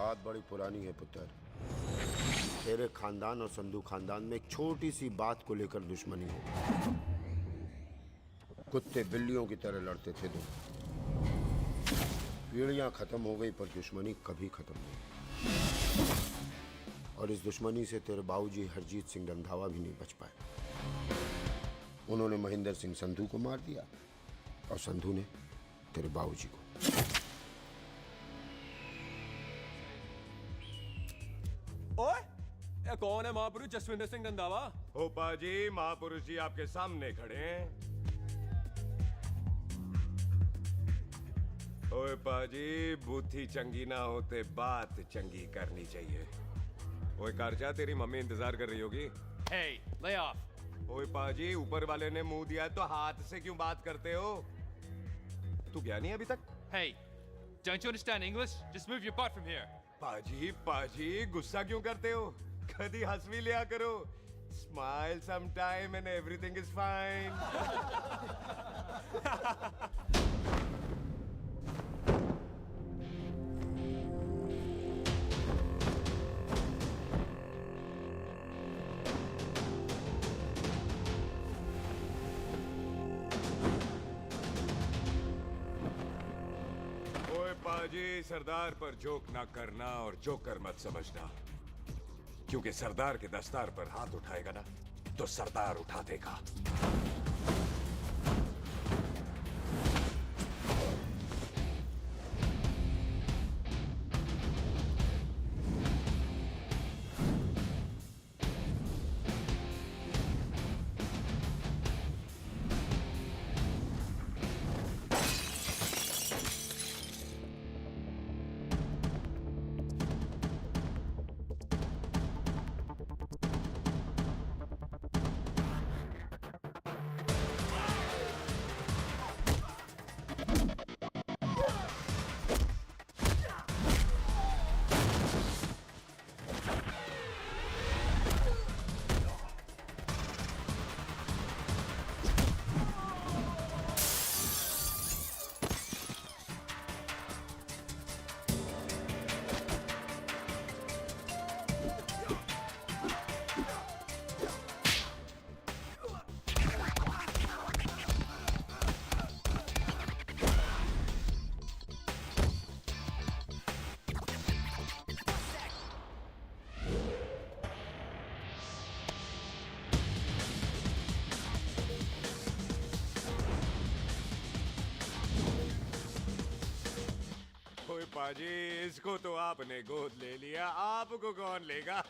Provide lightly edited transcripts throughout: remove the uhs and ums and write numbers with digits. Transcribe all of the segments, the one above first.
बात बड़ी पुरानी है पुत्र। तेरे खानदान और संधू खानदान में एक छोटी सी बात को लेकर दुश्मनी हो। कुत्ते बिल्लियों की तरह लड़ते थे दोनों। पीढ़ियां खत्म हो गई पर दुश्मनी कभी खत्म नहीं। और इस दुश्मनी से तेरे बाबूजी हरजीत सिंह रंधावा भी नहीं बच पाए। उन्होंने महेंद्र सिंह संधू को मार दिया और संधू ने तेरे बाबूजी को। ओए, ये कौन है महापुरुष जसविंदर सिंह रंधावा? होपा जी, महापुरुष जी आपके सामने खड़े हैं। ओए पाजी, बुद्धि चंगी ना होते बात चंगी करनी चाहिए। ओए कारजा, तेरी मम्मी इंतजार कर रही होगी। Hey, lay off. ओए पाजी, ऊपर वाले ने मुंह दिया तो हाथ से क्यों बात करते हो? तू गया नहीं अभी तक? Hey, don't you understand English? Just move your butt from here. पाजी, गुस्सा क्यों करते हो? कभी हंस भी लिया करो। Smile sometime and everything is fine. पाजी, सरदार पर जोक ना करना और जोकर मत समझना, क्योंकि सरदार के दस्तार पर हाथ उठाएगा ना तो सरदार उठा देगा। पाजी, इसको तो आपने गोद ले लिया, आपको कौन लेगा?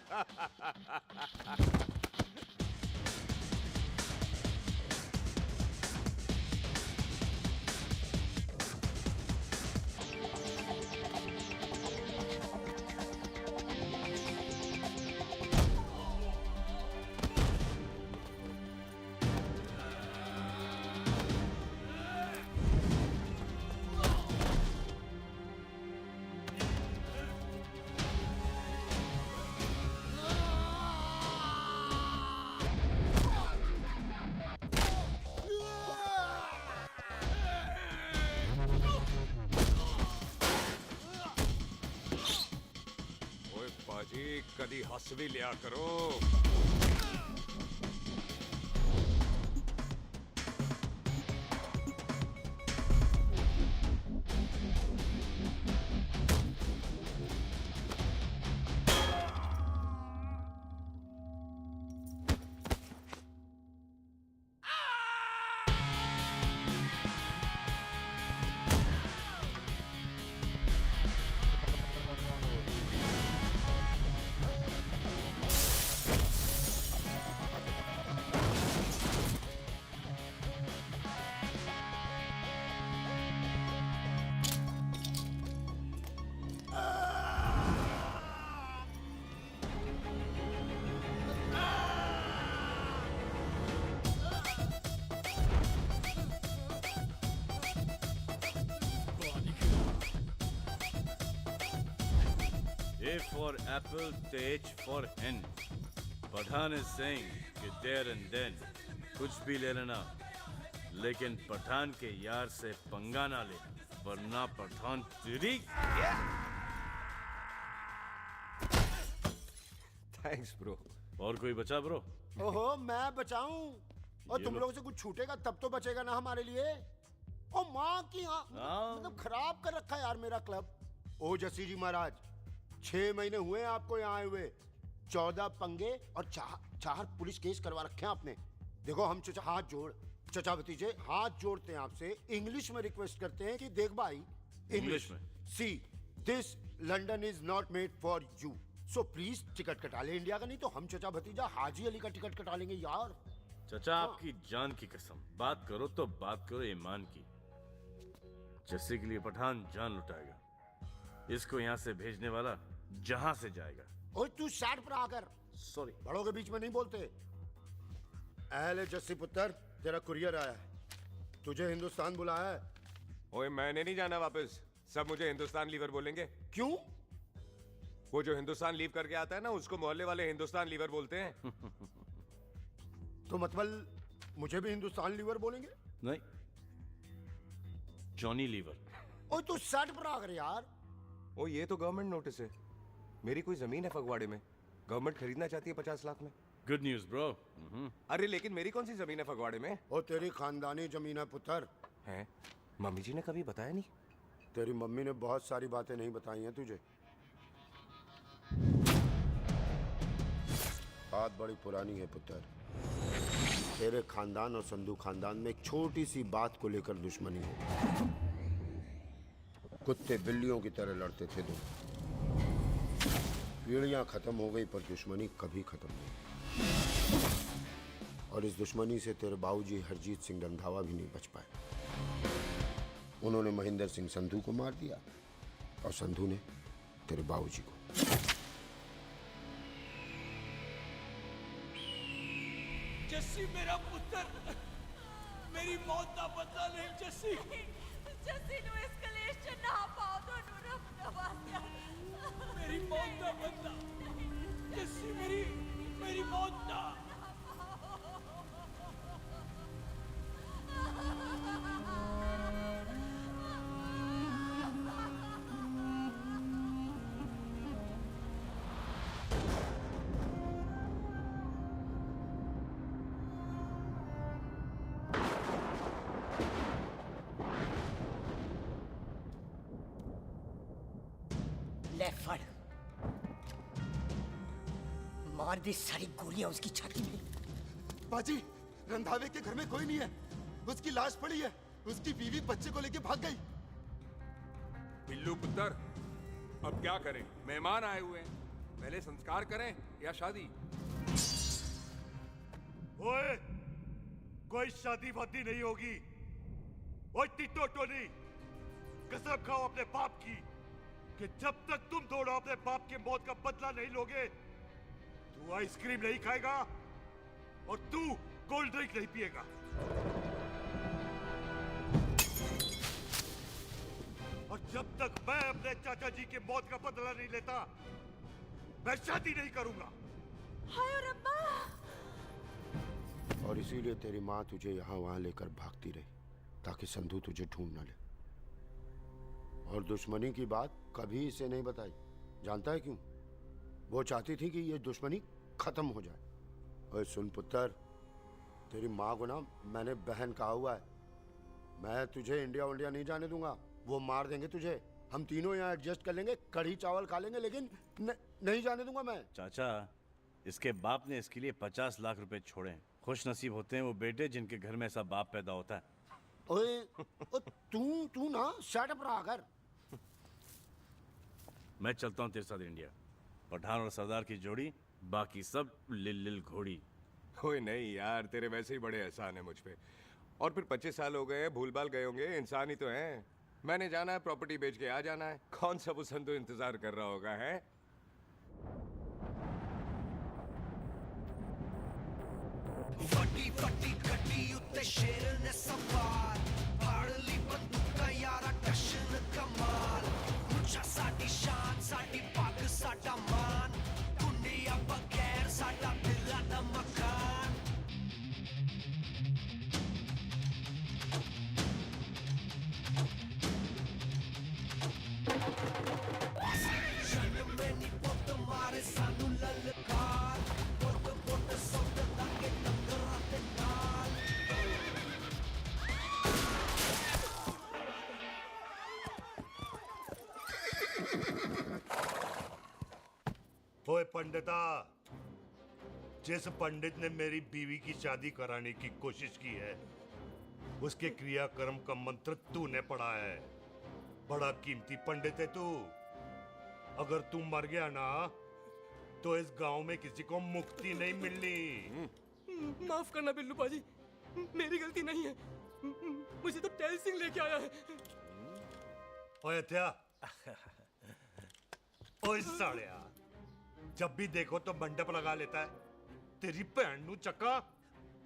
पाजी, कदी हंस भी लिया करो। A for apple, the H for hen. Pathan is saying कि there and then कुछ भी ले लेना, लेकिन पठान के यार से पंगा ना ले, वरना पठान तेरी थैंक्स ब्रो। और कोई बचा ब्रो? ओहो, मैं बचाऊं? और ये तुम लो। लोगों से कुछ छूटेगा तब तो बचेगा ना हमारे लिए। ओ माँ की हाँ, हाँ। मतलब खराब कर रखा है यार मेरा क्लब। ओ जसी जी महाराज, 6 महीने हुए हैं आपको यहाँ आए हुए, 14 पंगे और 4 पुलिस केस करवा रखे हैं आपने। देखो हम चचा भतीजे हाथ जोड़ते हैं आपसे, इंग्लिश में रिक्वेस्ट करते हैं कि देख भाई, इंग्लिश में? See this London is not made for you, so please ticket कटा ले इंडिया का, नहीं तो हम चचा भतीजा हाजी अली का टिकट कटा लेंगे यार। चचा आपकी जान की कसम, बात करो तो बात करो ईमान की। जस्सी के लिए पठान जान लुटाएगा, इसको यहाँ से भेजने वाला जहां से जाएगा। ओए तू साइड पर आकर, सॉरी। बड़ों के बीच में नहीं बोलते। अहले जस्सी पुत्र, तेरा कुरियर आया है, तुझे हिंदुस्तान बुलाया है। ओए मैंने नहीं जाना वापस, सब मुझे हिंदुस्तान लीवर बोलेंगे। क्यों? वो जो हिंदुस्तान लीव करके आता है ना, उसको मोहल्ले वाले हिंदुस्तान लीवर बोलते हैं। तो मतलब मुझे भी हिंदुस्तान लीवर बोलेंगे? नहीं, जॉनी लीवर। ओए तू साइड पर आकर यार। ओ ये तो गवर्नमेंट नोटिस है, मेरी कोई जमीन है फगवाड़े में, गवर्नमेंट खरीदना चाहती है 50 लाख में। Good news bro. अरे लेकिन मेरी कौन सी जमीन है फगवाड़े में? ओ तेरी खानदानी जमीन है पुत्र। है? मम्मी जी ने कभी बताया नहीं। तेरी मम्मी ने बहुत सारी बातें नहीं बताई हैं तुझे। बात बड़ी पुरानी है पुत्र, तेरे खानदान और संधू खानदान में एक छोटी सी बात को लेकर दुश्मनी है। कुत्ते बिल्लियों की तरह लड़ते थे दो, पीढ़ियां खत्म हो गई पर दुश्मनी कभी खत्म नहीं। और इस दुश्मनी से तेरे बाबूजी हरजीत सिंह रंधावा भी नहीं बच पाए। उन्होंने महेंद्र सिंह संधू को मार दिया और संधू ने तेरे बाबूजी को। जस्सी मेरा पुत्र, मेरी मौत का बदला नहीं जस्सी। जस्सी नु इस कलेश च ना पाओ, ਤੁਹਾਨੂੰ ਰੱਬ ਦਾ ਵਾਸਤਾ। मेरी मौत का बदला जस्सी, मेरी मौत का। ले फड़, मार दे सारी गोलियां उसकी छाती में। बाजी, रंधावे के घर में कोई नहीं है, उसकी लाश पड़ी है, उसकी बीवी बच्चे को लेके भाग गई। बिल्लू पुत्र, अब क्या करें? मेहमान आए हुए हैं, पहले संस्कार करें या शादी? ओए, कोई शादी वादी नहीं होगी। ओए टिटो टोनी, कसम खाओ अपने बाप की कि जब तक तुम दोनों अपने बाप के मौत का बदला नहीं लोगे, तू आइसक्रीम नहीं खाएगा और तू कोल्ड ड्रिंक नहीं पिएगा। और जब तक मैं अपने चाचा जी के मौत का बदला नहीं लेता, मैं शादी नहीं करूंगा। हाय रब्बा। और इसीलिए तेरी माँ तुझे यहाँ वहाँ लेकर भागती रही ताकि संधू तुझे ढूंढ न ले। और दुश्मनी की बात कभी इसे नहीं बताई, जानता है क्यों? वो चाहती थी कि ये दुश्मनी खत्म हो जाए। ओए सुन पुत्र, तेरी माँ को ना मैंने बहन कहा हुआ है, मैं तुझे इंडिया नहीं जाने दूंगा। वो मार देंगे तुझे, हम तीनों यहाँ एडजस्ट कर लेंगे, कढ़ी चावल खा लेंगे, लेकिन नहीं जाने दूंगा मैं। चाचा, इसके बाप ने इसके लिए 50 लाख रुपए छोड़े। खुश नसीब होते हैं वो बेटे जिनके घर में ऐसा बाप पैदा होता है। ओए तू ना शट अप रहा कर। मैं चलता हूँ तेरे साथ इंडिया। पठान और सरदार की जोड़ी, बाकी सब लिल घोड़ी। ओए नहीं यार, तेरे वैसे ही बड़े एहसान है मुझ पे। और फिर 25 साल हो गए, भूल भाल गए होंगे, इंसान ही तो हैं। मैंने जाना है, प्रॉपर्टी बेच के आ जाना है। कौन सा वो संधू इंतजार कर रहा होगा? है फटी फटी कटी उत्ते शेर ने सवार, फाड़ ली बंदूक का यारा टशन कमाल। मुझा साडी शान, साडी पग, साडा मान, दुनिया बगैर साडा दिला दा मकान। जन्म में नी पुत मारे सानू ललकार। ओए पंडिता, जिस पंडित ने मेरी बीवी की शादी कराने की कोशिश की है, उसके क्रियाकर्म का मंत्र तूने पढ़ा है। बड़ा कीमती पंडित है तू। अगर तू मर गया ना, तो इस गांव में किसी को मुक्ति नहीं मिलनी। माफ करना बिल्लू पाजी, मेरी गलती नहीं है। मुझे तो टेल सिंह लेके आया है। ओए हत्या, ओए सालिया, जब भी देखो तो मंडप लगा लेता है। तेरी भैन नू चक्का।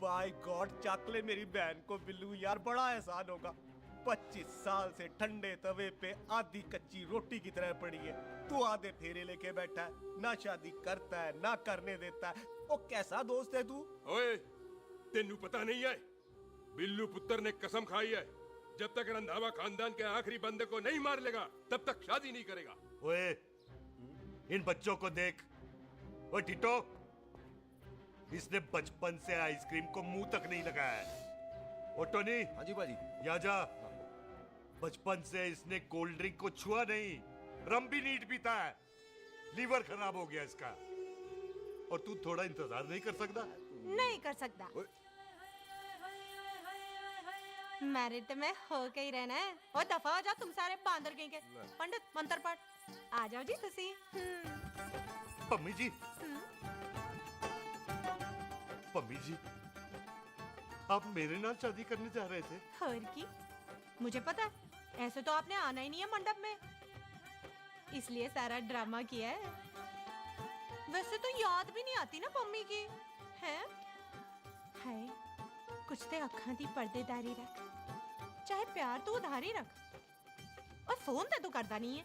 बाय गॉड, चक ले मेरी बहन को बिल्लू यार, बड़ा एहसान होगा। 25 साल से ठंडे तवे पे आधी कच्ची रोटी की तरह पड़ी है। तू आधे फेरे लेके बैठा है, ना शादी करता है ना करने देता है। ओ कैसा दोस्त है तू? ओए, तेनू पता नहीं है, बिल्लू पुत्र ने कसम खाई है, जब तक रंधावा खानदान के आखिरी बंदे को नहीं मार लेगा तब तक शादी नहीं करेगा। ओए, इन बच्चों को देख। ओए टिटो, इसने बचपन से आइसक्रीम को मुंह तक नहीं लगाया है। ओ टोनी। हाँ जी बाजी। या जा। बचपन से इसने कोल्ड ड्रिंक को छुआ नहीं, रम भी नीट पीता है। लीवर खराब हो गया इसका। और तू थोड़ा इंतजार नहीं कर सकता? नहीं कर सकता। मैरिड में हो के ही रहना है। और दफा हो जाओ तुम सारे बांदर कहीं के। पंडित मंत्र पढ़। आ जाओ जी तुसी। पम्मी जी, पम्मी जी, आप मेरे नाल शादी करने जा रहे थे? और की मुझे पता है, ऐसे तो आपने आना ही नहीं है मंडप में, इसलिए सारा ड्रामा किया है। वैसे तो याद भी नहीं आती ना पम्मी की है। कुछ ते अखां दी पर्देदारी रख, चाहे प्यार तो उधारी रख, और फोन ते तू करता नहीं है।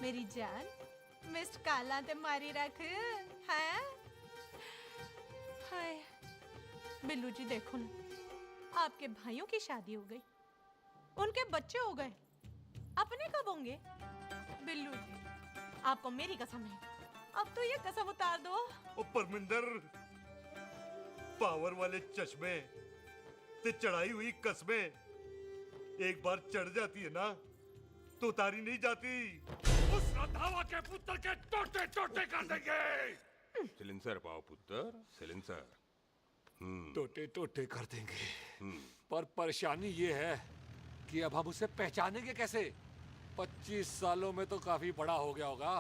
मेरी जान, मिस्ड काला ते मारी रख है। हाय बिल्लू जी, देखो ना, आपके भाइयों की शादी हो गई, उनके बच्चे हो गए, अपने कब होंगे? बिल्लू जी, आपको मेरी कसम है, अब तो ये कसम उतार दो। ओ परमिंदर, पावर वाले चश्मे ते चढ़ाई हुई कस्में एक बार चढ़ जाती है ना, तो उतारी नहीं जाती। उस रंधावा के पुत्र के टोटे टोटे कर देंगे। सिलेंसर पाओ पुत्र, सिलेंसर। टोटे टोटे कर देंगे, पर परेशानी ये है कि अब हम उसे पहचानेंगे कैसे? 25 सालों में तो काफी बड़ा हो गया होगा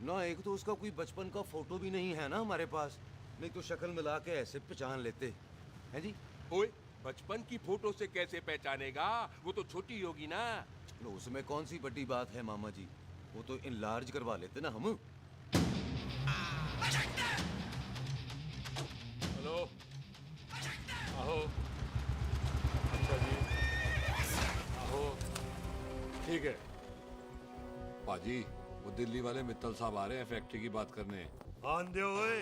ना। एक तो उसका कोई बचपन का फोटो भी नहीं है ना हमारे पास, नहीं तो शक्ल मिला के ऐसे पहचान लेते हैं जी। ओए, बचपन की फोटो से कैसे पहचानेगा? वो तो छोटी होगी ना। तो उसमें कौन सी बड़ी बात है मामा जी, वो तो इनलार्ज करवा लेते ना हम। हेलो, आहो। अच्छा जी, आहो। ठीक है पाजी, वो दिल्ली वाले मित्तल साहब आ रहे हैं फैक्ट्री की बात करने। आंधे ओए,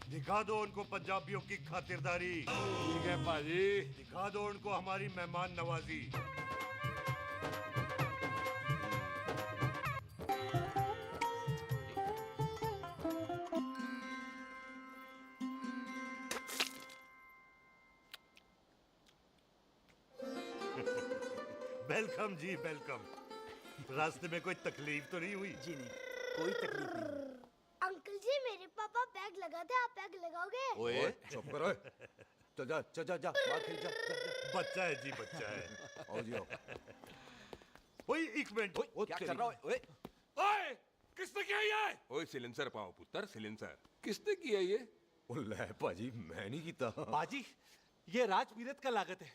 दिखा दो उनको पंजाबियों की खातिरदारी। ठीक है पाजी। दिखा दो उनको हमारी मेहमान नवाजी। वेलकम जी, वेलकम। रास्ते में कोई तकलीफ तो नहीं हुई? जी नहीं, कोई तकलीफ नहीं। अंकल जी, मेरे पापा बैग लगाते, आप बैग लगाओगे? ओए चुप करो। चल जा चल जा जा, बाहर खेल जा, जा, जा। बच्चा है जी, बच्चा है। आओ जी आओ। ओए एक मिनट, क्या कर रहा है? ओए ओए, किसने किया ये? ओए सिलेंसर पाओ पुत्र, सिलेंसर। किसने किया ये? ले पाजी, मैं नहीं कीता। बाजी, ये राजपीरत का लागत है,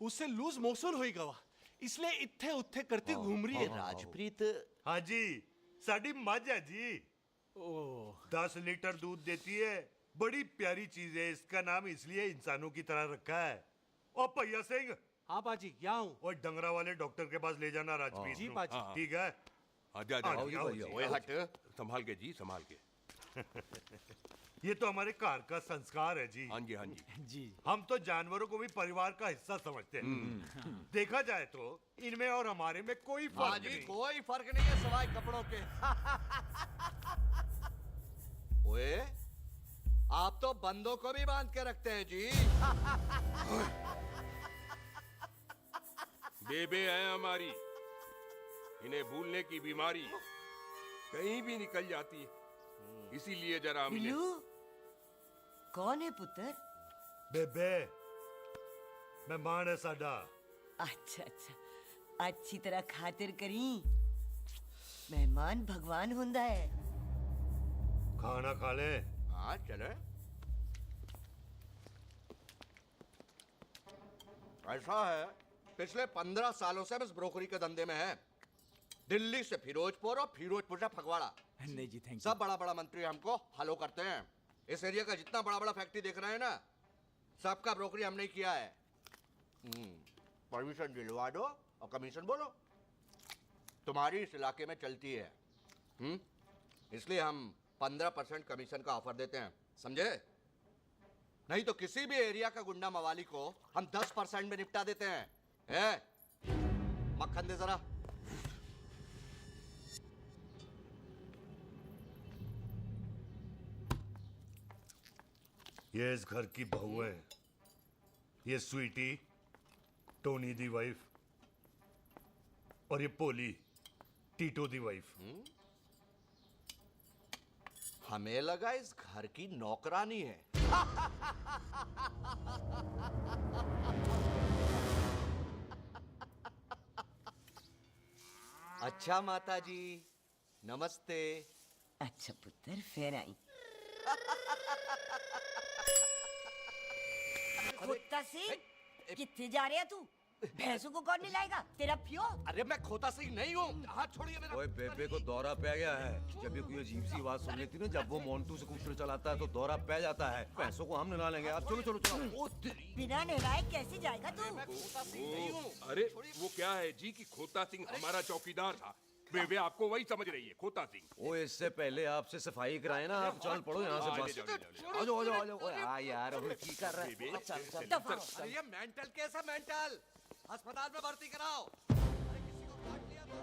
उससे लूज मोशन होई गवा, इसलिए इत्थे उत्थे करती घूम रही है। राजप्रीत? हाँ जी, साड़ी मझ है जी। 10 लीटर दूध देती है, बड़ी प्यारी चीज है। इसका नाम इसलिए इंसानों की तरह रखा है। ओ भैया सिंह। हाँ बाजी, यहाँ हूँ। और डंगरा वाले डॉक्टर के पास ले जाना राजपीत जी को। बाजी। ठीक है। आजा ओए हट, संभाल के जी, संभाल के। ये तो हमारे घर का संस्कार है जी। हाँ जी, हाँ जी। जी। हम तो जानवरों को भी परिवार का हिस्सा समझते हैं। देखा जाए तो इनमें और हमारे में कोई फर्क नहीं। कोई फर्क नहीं है सवाए कपड़ों के। ओए, आप तो बंदों को भी बांध के रखते हैं जी। बेबे है हमारी, इन्हें भूलने की बीमारी कहीं भी निकल जाती है। इसीलिए जरा हमने बिल्लू कौन है पुत्र? बेबे मेहमान है साडा। अच्छा अच्छा, अच्छी तरह खातिर करी। मेहमान भगवान हुंदा है। खाना खा ले। हाँ चले। ऐसा है, पिछले 15 सालों से हम इस ब्रोकरी के धंधे में हैं। दिल्ली से फिरोजपुर और फिरोजपुर से फगवाड़ा। नहीं जी थैंक सब बड़ा बड़ा मंत्री हमको फॉलो करते हैं। इस एरिया का जितना बड़ा बड़ा फैक्ट्री देख रहे हैं ना, सबका ब्रोकरी हमने किया है। परमिशन दिलवा दो और कमीशन बोलो। तुम्हारी इस इलाके में चलती है। इसलिए हम 15% कमीशन का ऑफर देते हैं, समझे? नहीं तो किसी भी एरिया का गुंडा मवाली को हम 10% में निपटा देते हैं। मक्खन दे जरा। ये इस घर की बहू है। ये स्वीटी, टोनी दी वाइफ, और ये पोली, टीटो दी वाइफ। हमें लगा इस घर की नौकरानी है। अच्छा माता जी, नमस्ते। अच्छा पुत्र, फिर आई। खोता सिंह, कितने जा रहे है तू? भैंसों को कौन लाएगा? तेरा प्यो? अरे मैं खोता सिंह नहीं हूँ। हाथ छोड़िए मेरा। ओए बेबे को दौरा पै गया है। जब भी कोई अजीब सी आवाज सुन लेती ना, जब वो मोन्टू स्कूटर चलाता है तो दौरा पै जाता है। पैसों को हम नहला लेंगे। आप चलो चलो चलो। बिना नहलाए कैसे जाएगा तू? अरे वो क्या है जी कि खोता सिंह हमारा चौकीदार था। बेबे आपको वही समझ रही है, खोता सिंह। ओए इससे पहले आपसे सफाई कराए ना, आप चल पड़ो यहाँ से बस। आ जाओ आ जाओ आ जाओ। ओए आ यार, अब की कर रहा है? चल चल। अरे ये मेंटल केस है, मेंटल। अस्पताल में भर्ती कराओ। अरे किसी को काट लिया तो।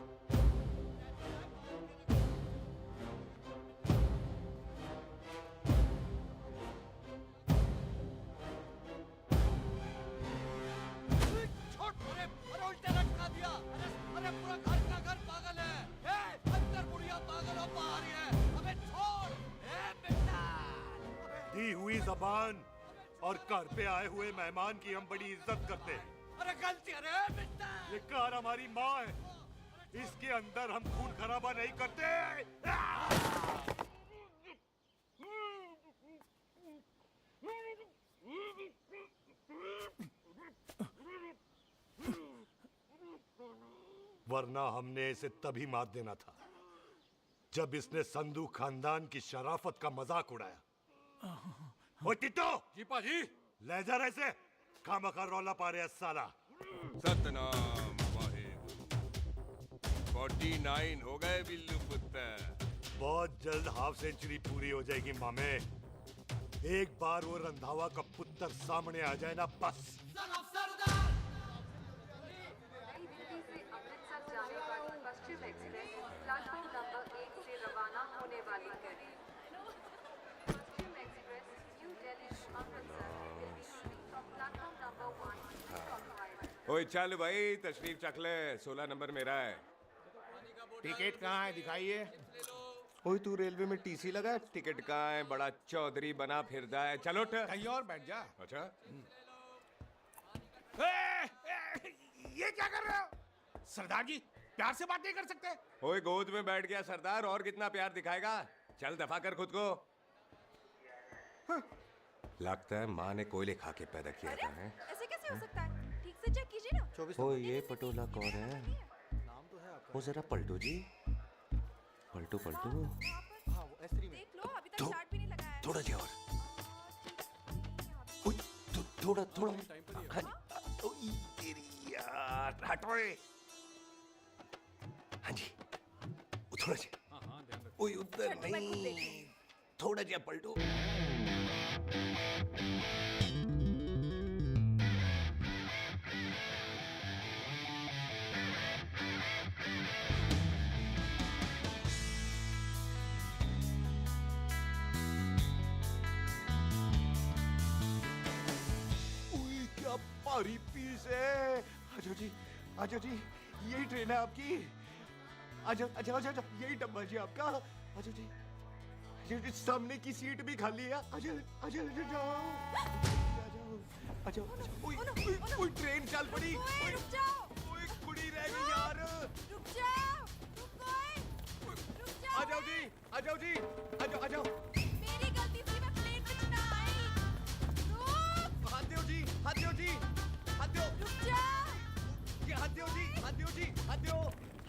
अरे उल्टे लटका दिया। अरे पूरा घर का घर पागल है। अंदर बुढ़िया पागल और बाहर है। अबे छोड़। बेटा। दी हुई जबान और घर पे आए हुए मेहमान की हम बड़ी इज्जत करते हैं। अरे गलती है बेटा। ये कार हमारी माँ है। इसके अंदर हम खून खराबा नहीं करते। वरना हमने इसे तभी मार देना था जब इसने संधू खानदान की शराफत का मजाक उड़ाया। ओ टिट्टो जी पाजी, ले जा रहे से खामखा रौला पा रहे साला। सतनाम वाहेगुरु। 49 हो गए बिल्लू पुत्र। बहुत जल्द हाफ सेंचुरी पूरी हो जाएगी मामे। एक बार वो रंधावा का पुत्र सामने आ जाए ना, बस। पश्चिम एक्सप्रेस प्लेटफॉर्म नंबर 1 से रवाना होने वाली है। Paschim express New Delhi Amritsar will be leaving from platform number 1 to Cochrane। ओए चल भाई, तशरीफ चख ले। 16 नंबर मेरा है। टिकट कहाँ है? दिखाइए। ओए तू रेलवे में टीसी लगा है? टिकट कहाँ है? बड़ा चौधरी बना फिरदा है। चलो उठ। कहीं और बैठ जा। अच्छा ये क्या कर रहे हो? सरदार जी प्यार से बात नहीं कर सकते? ओए गोद में बैठ गया सरदार, और कितना प्यार दिखाएगा? चल दफा कर खुद को। लगता है माँ ने कोयले खा के पैदा किया था। है ऐसे कैसे हो सकता है? ठीक से चेक कीजिए ना। ओ ये पटोला कौन है? वो जरा पलटो जी, पलटो पलटो। देख लो, अभी तक चार्ट भी नहीं लगाया है। थोड़ा जी और। थोड़ा थोड़ा। तेरी यार हटो। हाँ जी, थोड़ा जी। ओए उधर नहीं, थोड़ा जी पलटो। क्या भारी पीस है। आजो जी, आजो जी, यही ट्रेन है आपकी। आजो, अच्छा अच्छा अच्छा, यही डब्बा जी आपका। आजो जी, सामने की सीट भी खाली है। आजा आजा जाओ। अच्छा ओए ट्रेन चल पड़ी। ओए रुक जाओ। ओए कुड़ी रह गई यार। रुक जाओ। रुक जाओ। आ जाओ जी आ जाओ जी आ जाओ आ जाओ। मेरी गलती थी, मैं प्लेन में ना आई। रुक। हाथ दो जी हाथ दो जी हाथ दो। रुक जाओ। ये हाथ दो जी हाथ दो जी हाथ दो।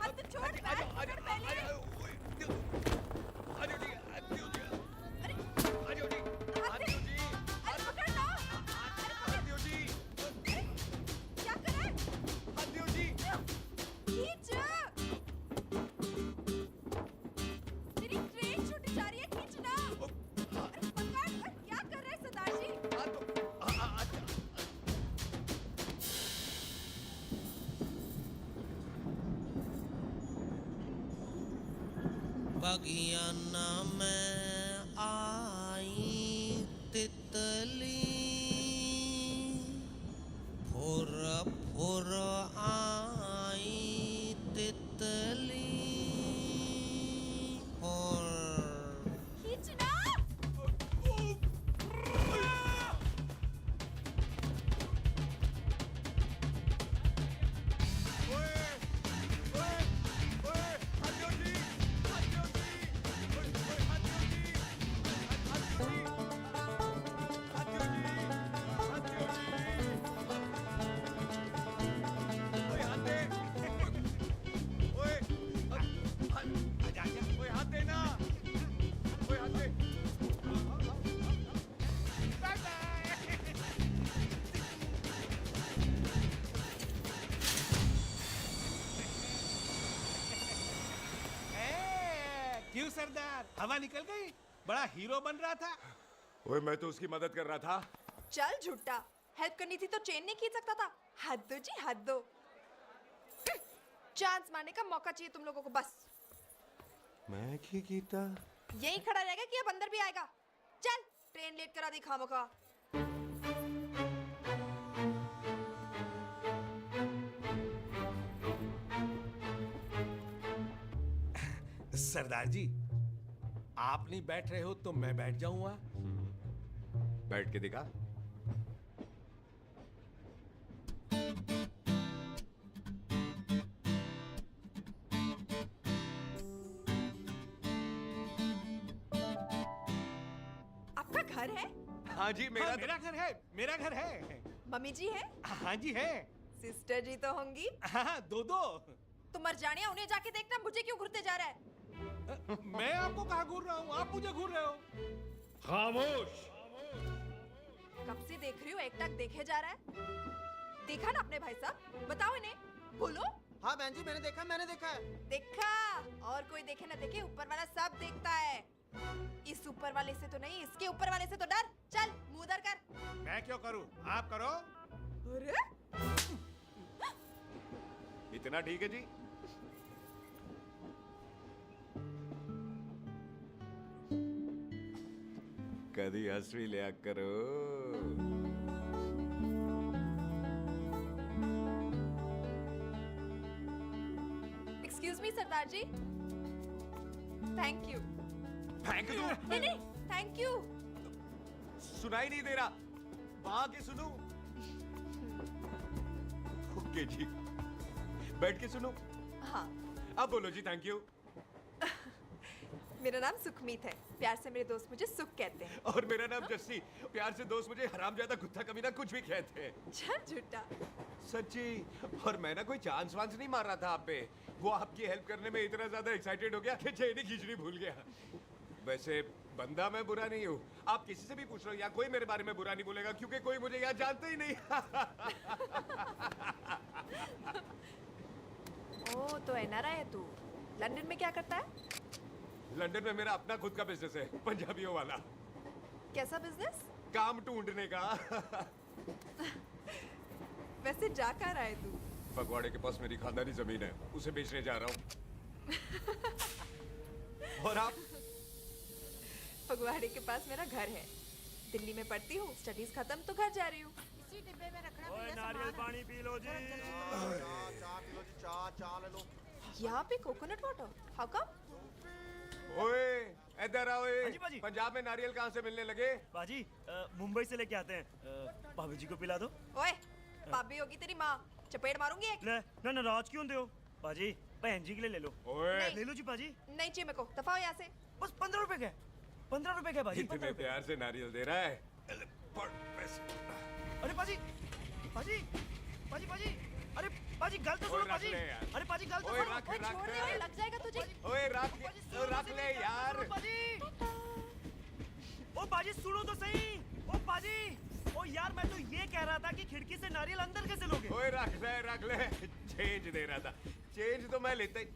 हाथ तो छोड़। आ जाओ आ जाओ आ जाओ आ जाओ जी हाथ दो जी। अरे आ जाओ जी हाथ दो जी। अरे पकड़ लो। हाथ दो जी। क्या कर रहा है? हाथ दो जी। खींच। मेरी ट्रेन छूट जा रही है, खींचना। अरे पकड़। क्या कर रहे हैं सरदार जी? बगियाना में आई तितली फुर फुर आई तितली फुर। खींचना। क्यों सरदार, हवा निकल गई? बड़ा हीरो बन रहा था। ओए मैं तो उसकी मदद कर रहा था। चल झूठा, हेल्प करनी थी तो चेन नहीं खींच सकता था। हद दो जी हद दो। चांस मारने का मौका चाहिए तुम लोगों को बस। मैं की कीता यही खड़ा रहेगा कि अब अंदर भी आएगा? चल ट्रेन लेट करा दी खामोखा। सरदार जी, आप नहीं बैठ रहे हो तो मैं बैठ जाऊंगा। बैठ के दिखा। आपका घर है? हाँ जी मेरा मेरा घर है, मेरा घर है। मम्मी जी है? हाँ जी है। सिस्टर जी तो होंगी? हाँ दो दो। तुम मर जाने, उन्हें जाके देखना मुझे क्यों घूरते जा रहा है। मैं आपको कहाँ घूर रहा हूँ, आप मुझे घूर रहे हो। खामोश। कब से देख रही हूँ, एक टक देखे जा रहा है। देखा ना अपने भाई साहब, बताओ इन्हें, बोलो। हाँ बहन जी मैंने देखा है। देखा? और कोई देखे ना देखे, ऊपर वाला सब देखता है। इस ऊपर वाले से तो नहीं, इसके ऊपर वाले से तो डर। चल मुंह उधर कर। मैं क्यों करूँ, आप करो। अरे इतना ठीक है जी। कभी हंस भी लिया करो। Excuse me sardar ji. Thank you. Thank you? नहीं थैंक यू। सुनाई नहीं दे रहा, वहां के सुनो। ओके जी, बैठ के सुनो। हाँ। अब बोलो जी थैंक यू। मेरा नाम सुखमीत है, प्यार से मेरे दोस्त मुझे सुख कहते हैं। और मेरा नाम जस्सी, प्यार से दोस्त मुझे हरामजादा कुत्ता कमीना कुछ भी कहते हैं। चल झूठा। सच्ची। और मैं ना कोई चांस वांस नहीं मार रहा था आप पे, वो आपकी हेल्प करने में इतना ज्यादा एक्साइटेड हो गया कि चेन ही खींचनी भूल गया। वैसे बंदा मैं बुरा नहीं हूँ, आप किसी से भी पूछ लो, यहाँ कोई मेरे बारे में बुरा नहीं बोलेगा क्योंकि कोई मुझे यहाँ जानते ही नहीं। ओ तो एनआरआई है तू। लंदन में क्या करता है? लंदन में मेरा अपना खुद का बिजनेस है, पंजाबियों वाला। कैसा बिजनेस? काम ढूंढने का। वैसे जा कहाँ रहा है तू? फगवाड़े के पास मेरी खानदानी जमीन है, उसे बेचने जा रहा हूँ। और आप? फगवाड़े के पास मेरा घर है, दिल्ली में पढ़ती हूँ, स्टडीज खत्म तो घर जा रही हूँ। इसी डिब्बे में रखना ओए नारियल पानी पी लो जी। चाय ले लो। यहाँ पे कोकोनट वाटर, हाउ कम? ओए, ए इधर आओ हाँ जी, बाजी। पंजाब में नारियल कहाँ से मिलने लगे? बाजी मुंबई से लेके आते हैं भाभी जी को पिला दो। ओए भाभी होगी तेरी माँ, चपेट मारूंगी एक। ले ना नाराज क्यों दे हो बाजी, बहन जी के लिए ले लो। ओए ले लो जी बाजी। नहीं चाहिए मेरे को, दफा हो यहाँ से। बस 15 रुपए के, 15 रुपए के बाजी। इतने प्यार से नारियल दे रहा है। पढ़ पैसे। अरे बाजी बाजी बाजी बाजी, अरे बाजी गल तो सुनो बाजी। अरे बाजी गल तो सुनो। ओए छोड़ दे, ओए लग जाएगा तुझे। ओए रख ले यार। ओ बाजी सुनो तो सही। ओ बाजी, ओ यार मैं तो ये कह रहा था कि खिड़की से नारियल अंदर कैसे लोगे? ओए रख ले। चेंज दे रहा था, चेंज तो मैं लेता ही।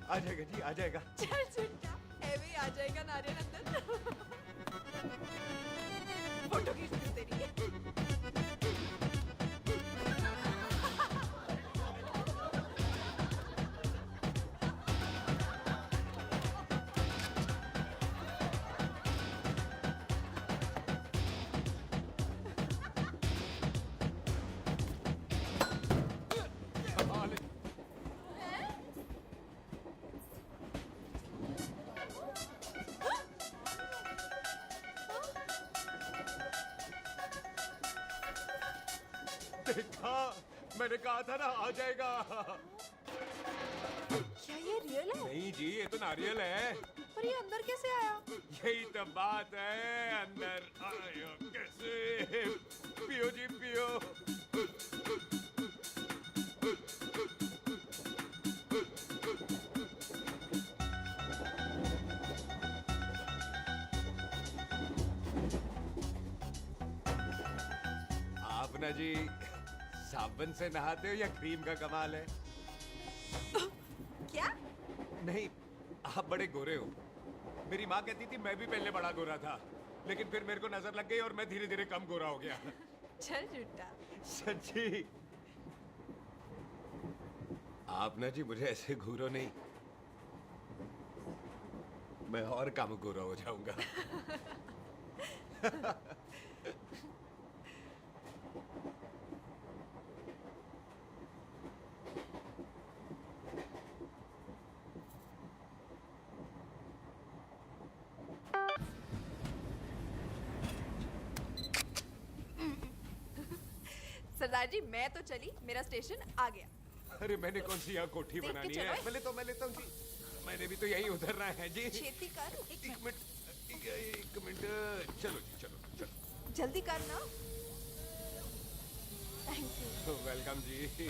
आ जाएगा जी, आ जाएगा। चल झुट्टा, ऐवे ही आ जाएगा नारियल अंदर। फोटो खींच लूं तेरी। देखा, मैंने कहा था ना आ जाएगा। क्या ये रियल है? नहीं जी, ये तो नारियल है। पर ये अंदर कैसे आया? यही तो बात है, अंदर आया कैसे? पियो जी पियो। आप ना जी साबुन से नहाते हो या क्रीम का कमाल है? क्या? नहीं, आप बड़े गोरे हो। मेरी माँ कहती थी मैं भी पहले बड़ा गोरा था, लेकिन फिर मेरे को नजर लग गई और मैं धीरे धीरे कम गोरा हो गया। चल झूठा। सच्ची। आप ना जी मुझे ऐसे घूरो नहीं, मैं और कम गोरा हो जाऊंगा। सरदार जी मैं तो चली, मेरा स्टेशन आ गया। अरे मैंने कौन सी यहाँ कोठी देख के बनानी चलो। है? मैं लेता हूँ जी। मैंने भी तो यहीं उतरना है जी। छेती कर। एक मिनट। चलो जी, चलो। जल्दी कर ना। Thank you. वेलकम जी।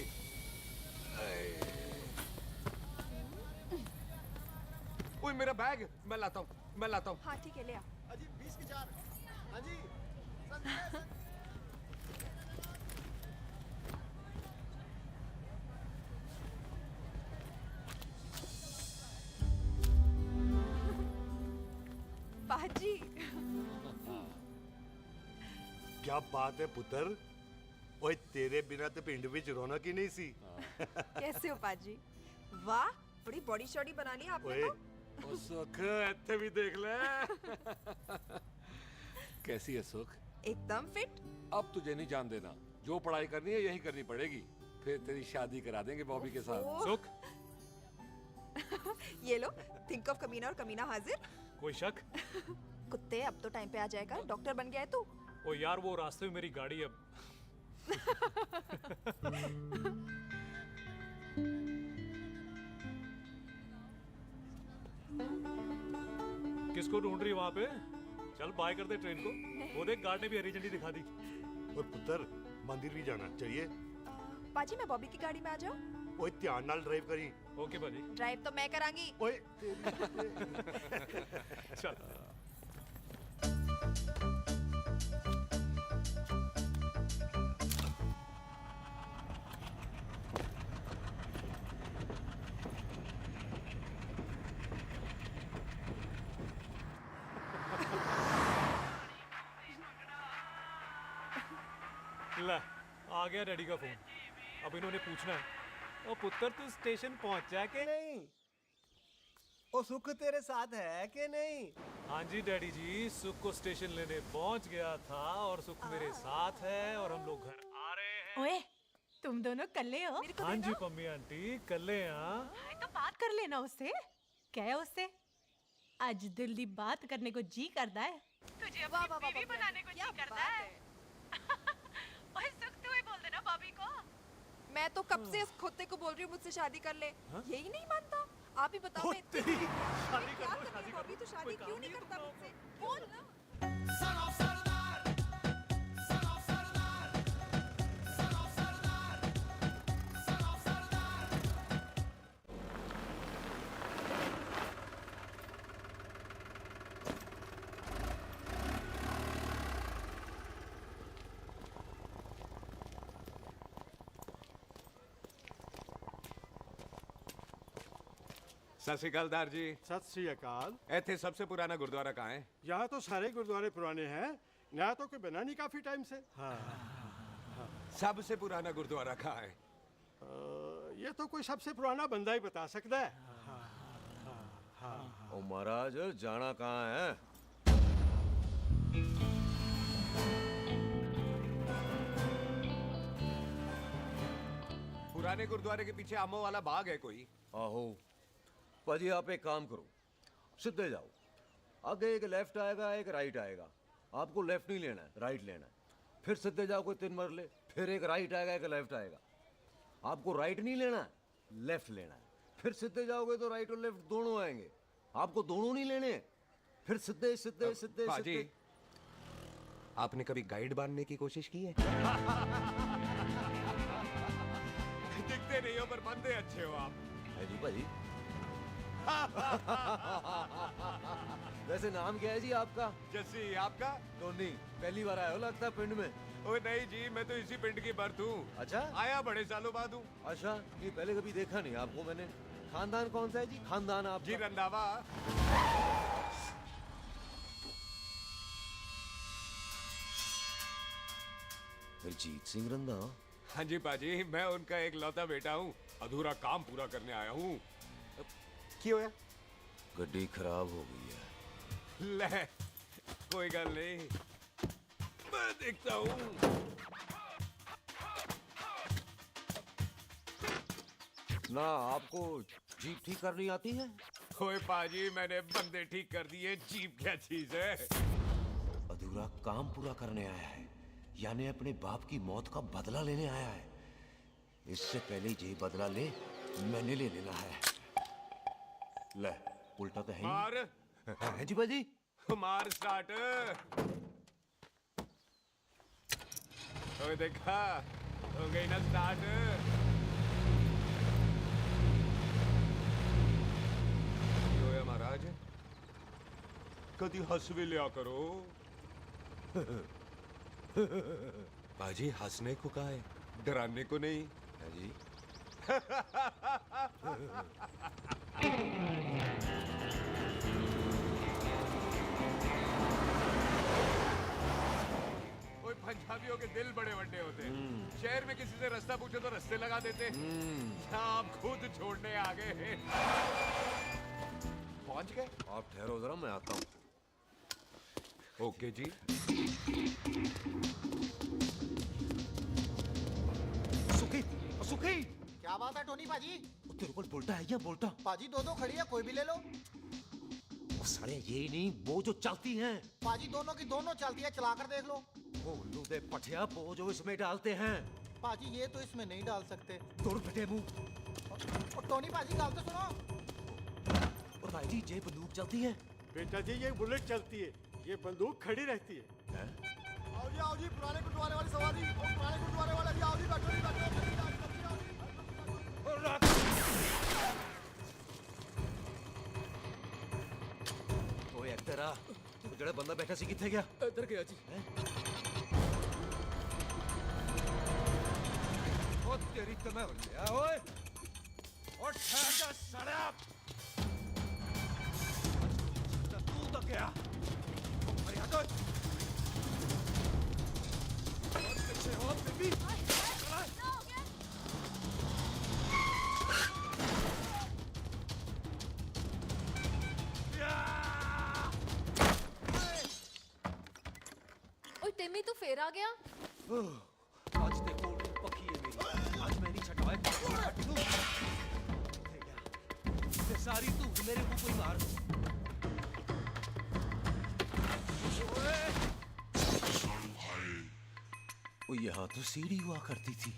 ओए मेरा बैग, मैं लाता हूँ। हाँ ठीक है, ले आ। अजी 20 के 4। हाँ जी। बाजी। क्या बात है पुत्र, ओए तेरे बिना तो पिंड विच रौनक ही नहीं सी। कैसे हो पाजी? वाह, बड़ी बॉडी शॉडी बना ली आपने ओए, तो। ओ सुख इत्थे भी देख ले। कैसी है सुख? एकदम फिट। अब तुझे नहीं जान देना, जो पढ़ाई करनी है यही करनी पड़ेगी, फिर तेरी शादी करा देंगे बॉबी के साथ। ओह। सुख ये लो, थिंक ऑफ कमीना और कमीना हाजिर। कोई शक? कुत्ते अब तो टाइम पे आ जाएगा, डॉक्टर बन गया है तू। ओ यार वो रास्ते में मेरी गाड़ी अब। किसको ढूंढ रही वहां पे? चल बाय कर दे ट्रेन को। वो देख गार्ड ने भी हरी झंडी दिखा दी। ओए पुत्र, मंदिर भी जाना चाहिए। पाजी मैं बॉबी की गाड़ी में आ जाऊं? ओए ध्यान नाल ड्राइव करी। ओके बाजी। ड्राइव तो मैं करांगी। ओए चल। ले आ गया डैडी का फोन। अब इन्होंने पूछना है, ओ पुत्र तू स्टेशन पहुंचा के नहीं? ओ सुख तेरे साथ है कि नहीं? हाँ जी डैडी जी, सुख को स्टेशन लेने पहुंच गया था और सुख मेरे साथ है और हम लोग घर आ रहे हैं। ओए, तुम दोनों कल्ले हो? हाँ जी पम्मी आंटी, कल्ले हाँ। तो बात कर लेना उससे। क्या है उससे? आज दिल दी बात करने को जी करता है। तुझे अपनी बीवी बनाने को जी करता है। ओए सुख, तू ही बोल देना भाभी को। मैं तो कब से इस खोते को बोल रही हूँ मुझसे शादी कर ले, यही नहीं मानता। आप ही बताओ मैं शादी क्या करूँ? अभी तो शादी क्यों नहीं करता मुझसे? बोल ना। सत श्री अकाल दार जी। सत श्री अकाल। ऐथे सबसे पुराना गुरुद्वारा कहाँ है? यहाँ तो सारे गुरुद्वारे पुराने हैं, नया तो कोई बना नहीं काफी टाइम से। हाँ। सबसे पुराना गुरुद्वारा कहाँ है? ये तो कोई सबसे पुराना बंदा ही बता सकता है। ओ महाराज जाना कहाँ है? पुराने गुरुद्वारे के पीछे आमों वाला बाग है कोई? आहो पाजी, आप एक काम करो, सीधे जाओ। आगे एक लेफ्ट आएगा, एक राइट आएगा। आपको लेफ्ट नहीं लेना है, राइट लेना है। फिर सीधे जाओ कोई 3 मरले, फिर एक राइट आएगा, एक लेफ्ट आएगा। आपको राइट नहीं लेना है, लेफ्ट लेना है। फिर सीधे जाओगे तो राइट और लेफ्ट दोनों आएंगे। आपको दोनों नहीं लेने, फिर सीधे सीधे सीधे पाजी, आपने कभी गाइड बांधने की कोशिश की है? दिखते नहीं हो पर बंदे अच्छे हो आप। है जी भाजी। वैसे नाम क्या है जी आपका? जस्सी, आपका? टोनी। पहली बार आए हो लगता है पिंड में। ओए नहीं जी, मैं तो इसी पिंड की बर्थ हूँ। अच्छा, आया बड़े सालों बाद हूँ। अच्छा, ये पहले कभी देखा नहीं आपको मैंने। खानदान कौन सा है जी? खानदान आप जी रंधावा। फिर जीत सिंह रंधावा? हाँ जी पाजी, मैं उनका एक लौता बेटा हूँ। अधूरा काम पूरा करने आया हूँ। क्यों है? गड्डी खराब हो गई है। ले, कोई गल नहीं, मैं देखता हूँ। ना आपको जीप ठीक करनी आती है? ओए पाजी, मैंने बंदे ठीक कर दिए, जीप क्या चीज है? अधूरा काम पूरा करने आया है, यानी अपने बाप की मौत का बदला लेने आया है। इससे पहले ये बदला ले, मैंने ले लेना है। ले, उल्टा तो है ही। मार। है जी बाजी। मार स्टार्ट। ओए देखा, हो गई ना स्टार्ट। होया महाराज, कदी हंस भी लिया करो। बाजी हंसने को कहा है, डराने को नहीं। है जी। ओए पंजाबियों के दिल बड़े बड़े होते हैं। शहर में किसी से रास्ता पूछो तो रास्ते लगा देते। यहाँ आप खुद छोड़ने आ गए। पहुंच गए? आप ठहरो जरा, मैं आता हूँ। ओके जी। सुखी, सुखी। क्या बात है टोनी पाजी? तेरे को बोलता है या बोलता? पाजी दो खड़ी है, कोई भी ले लो। सारे ये नहीं, वो जो चलती हैं। पाजी दोनों की दोनों चलती है, चला कर देख लो। वो लूदे पठिया, वो जो इसमें डालते हैं। पाजी ये तो इसमें नहीं डाल सकते। तोड़ फटे मुंह। और टोनी पाजी गल तो सुनो। और भाई जी, ये बंदूक चलती है? बेटा जी, ये बुलेट चलती है, ये बंदूक खड़ी रहती है। आओ जी, पुराने गुरुद्वारे वाली सवारी। पुराने गुरुद्वारे वाले भी आओ जी, बैठो जी, बैठो। ओए तेरा ਜਿਹੜਾ ਬੰਦਾ ਬੈਠਾ ਸੀ ਕਿੱਥੇ ਗਿਆ? ਇੱਧਰ ਗਿਆ ਜੀ। ਉਹ ਤੇਰੀ ਤੇ ਮੈਂ ਲਿਆ ਓਏ। ਉਹ ਠਹਿਰ ਜਾ ਸੜਿਆ। ਤੂੰ ਤਾਂ ਗਿਆ। ਅਰੇ ਹਟ ਓਏ। और पीछे हो बेबी। जिमी तू फिर आ गया? आज ते कोल पक्की है मेरी। आज मैं नहीं छटाए हट तू। ते सारी तू मेरे मुंह को ही मार। ओ यहाँ तो सीढ़ी हुआ करती थी।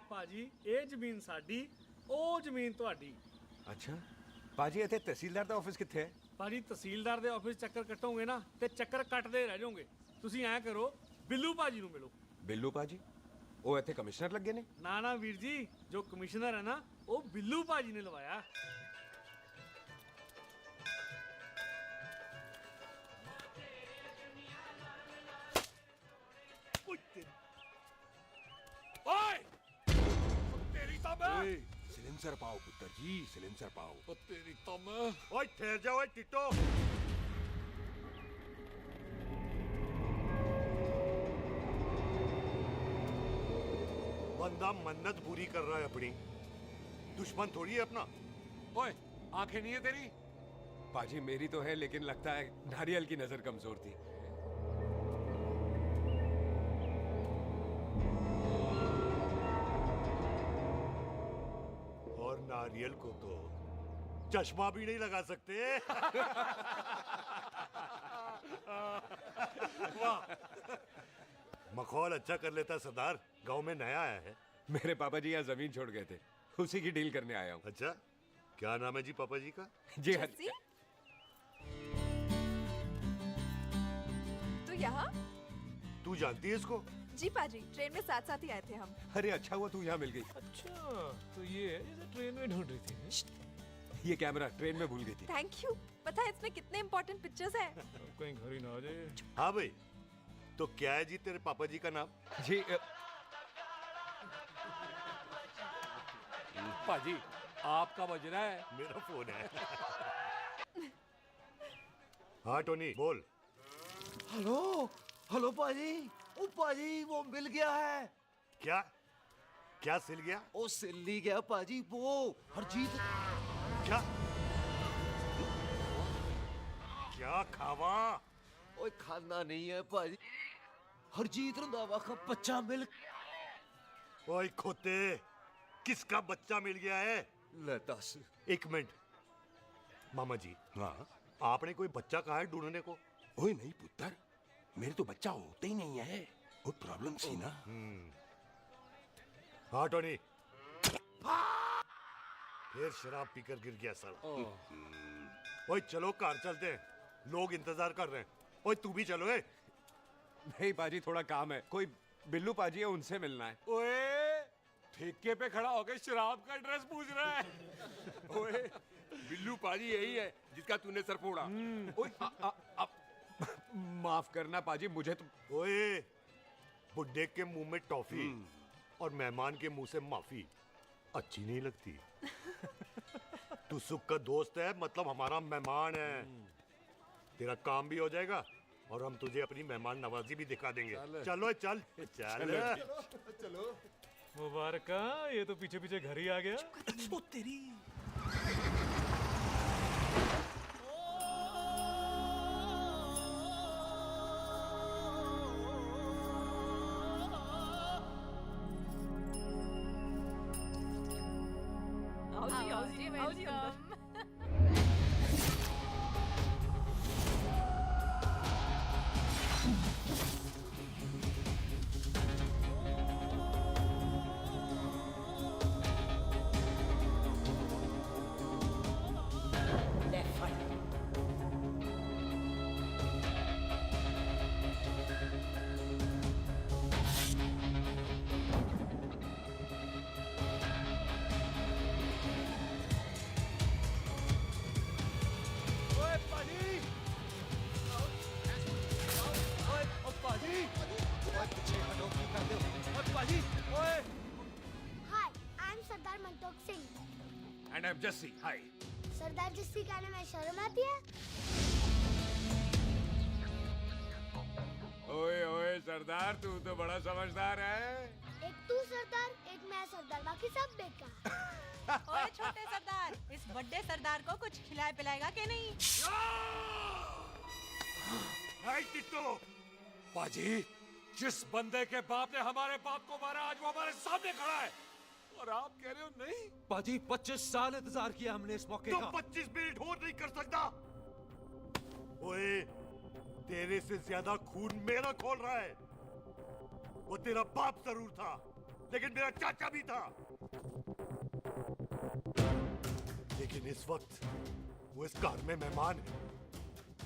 ਭਾਜੀ ਇਹ ਜ਼ਮੀਨ ਸਾਡੀ ਉਹ ਜ਼ਮੀਨ ਤੁਹਾਡੀ। ਅੱਛਾ ਬਾਜੀ ਇੱਥੇ ਤਹਿਸੀਲਦਾਰ ਦਾ ਆਫਿਸ ਕਿੱਥੇ ਹੈ? ਭਾਜੀ ਤਹਿਸੀਲਦਾਰ ਦੇ ਆਫਿਸ ਚੱਕਰ ਕੱਟੋਗੇ ਨਾ ਤੇ ਚੱਕਰ ਕੱਟਦੇ ਰਹਿ ਜਾਓਗੇ। ਤੁਸੀਂ ਐਂ ਕਰੋ ਬਿੱਲੂ ਭਾਜੀ ਨੂੰ ਮਿਲੋ। ਬਿੱਲੂ ਭਾਜੀ ਉਹ ਇੱਥੇ ਕਮਿਸ਼ਨਰ ਲੱਗੇ ਨੇ? ਨਾ ਨਾ ਵੀਰ ਜੀ ਜੋ ਕਮਿਸ਼ਨਰ ਹੈ ਨਾ ਉਹ ਬਿੱਲੂ ਭਾਜੀ ਨੇ ਲਵਾਇਆ। सिलेंसर पाओ पुत्र जी, सिलेंसर पाओ। ओ तेरी तम। ओए ठहर जा ओए टिट्टो। बंदा मन्नत पूरी कर रहा है अपनी, दुश्मन थोड़ी है अपना। ओए आंखें नहीं है तेरी? बाजी मेरी तो है लेकिन लगता है नारियल की नजर कमजोर थी। और नारियल को तो चश्मा भी नहीं लगा सकते। वाह, मखौल अच्छा कर लेता सरदार। गांव में नया आया है। मेरे पापा जी यहाँ जमीन छोड़ गए थे, उसी की डील करने आया हूँ। अच्छा, क्या नाम है जी पापा जी का? जी हाँ। तू यहाँ? तू जानती है इसको? जी पाजी, ट्रेन में साथ साथ ही आए थे हम। अरे अच्छा हुआ तू यहाँ मिल गई। अच्छा तो ये है जैसे ट्रेन में ढूंढ रही थी। ये कैमरा ट्रेन में भूल गई थी। Thank you. पता है इसमें कितने इम्पोर्टेंट पिक्चर्स हैं। कहीं घर ही ना आ जाए। हाँ भाई, तो क्या है जी तेरे पापा जी का नाम? जी पाजी आपका बज रहा है। मेरा फोन है। हाँ टोनी बोल। हेलो हेलो पाजी। ओ पाजी वो मिल गया है। क्या क्या सिल गया? ओ सिल गया पाजी वो हरजीत। क्या क्या खावा? ओए खाना नहीं है पाजी, हरजीत रंधावा का बच्चा मिल। ओए खोते, किसका बच्चा मिल गया है? ले दस। एक मिनट मामा जी। हाँ आपने कोई बच्चा कहा है ढूंढने को? ओए नहीं पुत्र, मेरे तो बच्चा होता ही नहीं है। वो प्रॉब्लम थी ना। हाँ टोनी, फिर शराब पीकर गिर गया साला। ओए चलो कार चलते हैं, लोग इंतजार कर रहे हैं। ओए तू भी चलो। नहीं पाजी थोड़ा काम है, कोई बिल्लू पाजी है उनसे मिलना है। ओए ठेके पे खड़ा होकर शराब का एड्रेस पूछ रहा है। ओए बिल्लू पाजी यही है जिसका तूने सर फोड़ा। ओए माफ करना पाजी, मुझे तो। ओए बुड्ढे के मुंह में टॉफी और मेहमान के मुंह से माफी अच्छी नहीं लगती। तू सुख का दोस्त है, मतलब हमारा मेहमान है। तेरा काम भी हो जाएगा और हम तुझे अपनी मेहमान नवाजी भी दिखा देंगे। चलो चल चल चलो। मुबारक, ये तो पीछे पीछे घर ही आ गया। तेरी and I'm Jesse. Hi. सरदार जस्सी कहने में शर्म आती है? ओए ओए सरदार, तू तो बड़ा समझदार है। एक तू सरदार, एक मैं सरदार, बाकी सब बेकार। ओए छोटे सरदार, इस बड़े सरदार को कुछ खिलाए पिलाएगा कि नहीं? नहीं टिट्टो, पाजी, जिस बंदे के बाप ने हमारे बाप को मारा आज वो हमारे सामने खड़ा है और आप कह रहे हो नहीं? पाजी 25 साल इंतजार किया हमने इस मौके का। 25 मिनट और नहीं कर सकता। ओए, तेरे से ज्यादा खून मेरा खोल रहा है। वो तेरा बाप जरूर था, लेकिन मेरा चाचा भी था। लेकिन इस वक्त वो इस घर में मेहमान है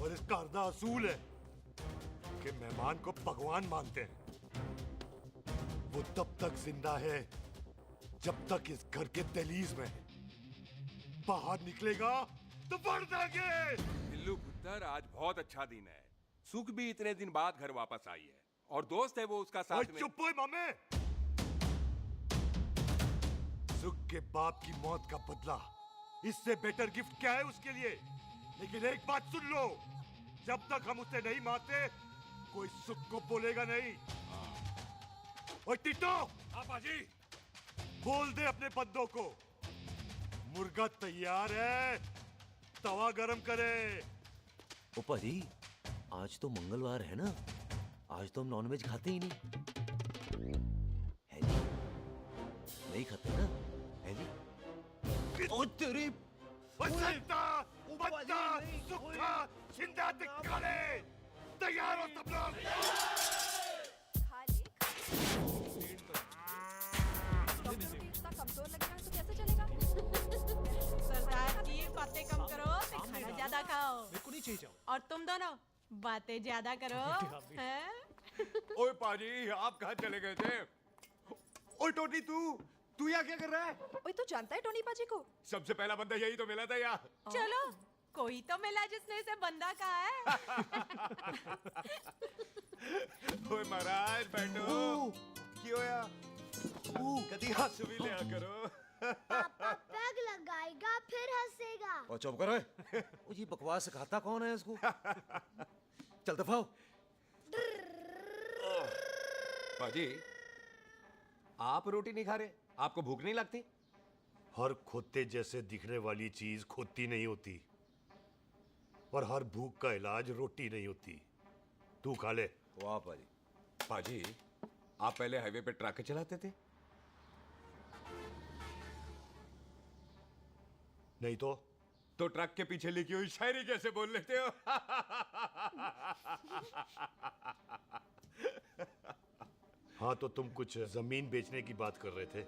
और इस घर का असूल है कि मेहमान को भगवान मानते हैं। वो तब तक जिंदा है जब तक इस घर के दहलीज में है। बाहर निकलेगा तो बढ़ जाएंगे। बिल्लू पुत्र, आज बहुत अच्छा दिन है। सुख भी इतने दिन बाद घर वापस आई है और दोस्त है वो उसका साथ में। चुप हो मामे। सुख के बाप की मौत का बदला, इससे बेटर गिफ्ट क्या है उसके लिए? लेकिन एक बात सुन लो, जब तक हम उसे नहीं मारते कोई सुख को बोलेगा नहीं। ओए टिट्टो, हाँ बाजी, बोल दे अपने बंदों को मुर्गा तैयार है, तवा गरम करे। ओ पाजी, आज तो मंगलवार है ना, आज तो हम नॉनवेज खाते ही नहीं है जी, नहीं खाते ना है जी। ओ तेरी बसंता, बंदा, सुखा, जिंदा दिखाले, तैयार हो सब लोग। इतना कमजोर लग रहा है तो कैसे चलेगा? सरदार जी बातें कम करो, तो खाना ज्यादा खाओ। मेरे को नहीं चाहिए चावल। और तुम दोनों बातें ज्यादा करो। हैं? ओए पाजी, आप कहाँ चले गए थे? ओए टोनी, तू यहाँ क्या कर रहा है? ओए तू जानता है टोनी पाजी को? सबसे पहला बंदा यही तो मिला था यहाँ। चलो, कोई तो मिला जिसने इसे बंदा कहा है। ओए महाराज बैठो। क्यों यार? कभी हंसू भी लिया करो। पापा पैग लगाएगा फिर हंसेगा। और चुप करो। ओ ये बकवास सिखाता कौन है इसको? चल दफाओ। पाजी, आप रोटी नहीं खा रहे? आपको भूख नहीं लगती? हर खोते जैसे दिखने वाली चीज खोती नहीं होती और हर भूख का इलाज रोटी नहीं होती। तू खा ले। वाह पाजी। पाजी, आप पहले हाईवे पे ट्रक चलाते थे? नहीं तो ट्रक के पीछे लिखी हुई शायरी कैसे बोल लेते हो? हाँ, तो तुम कुछ जमीन बेचने की बात कर रहे थे।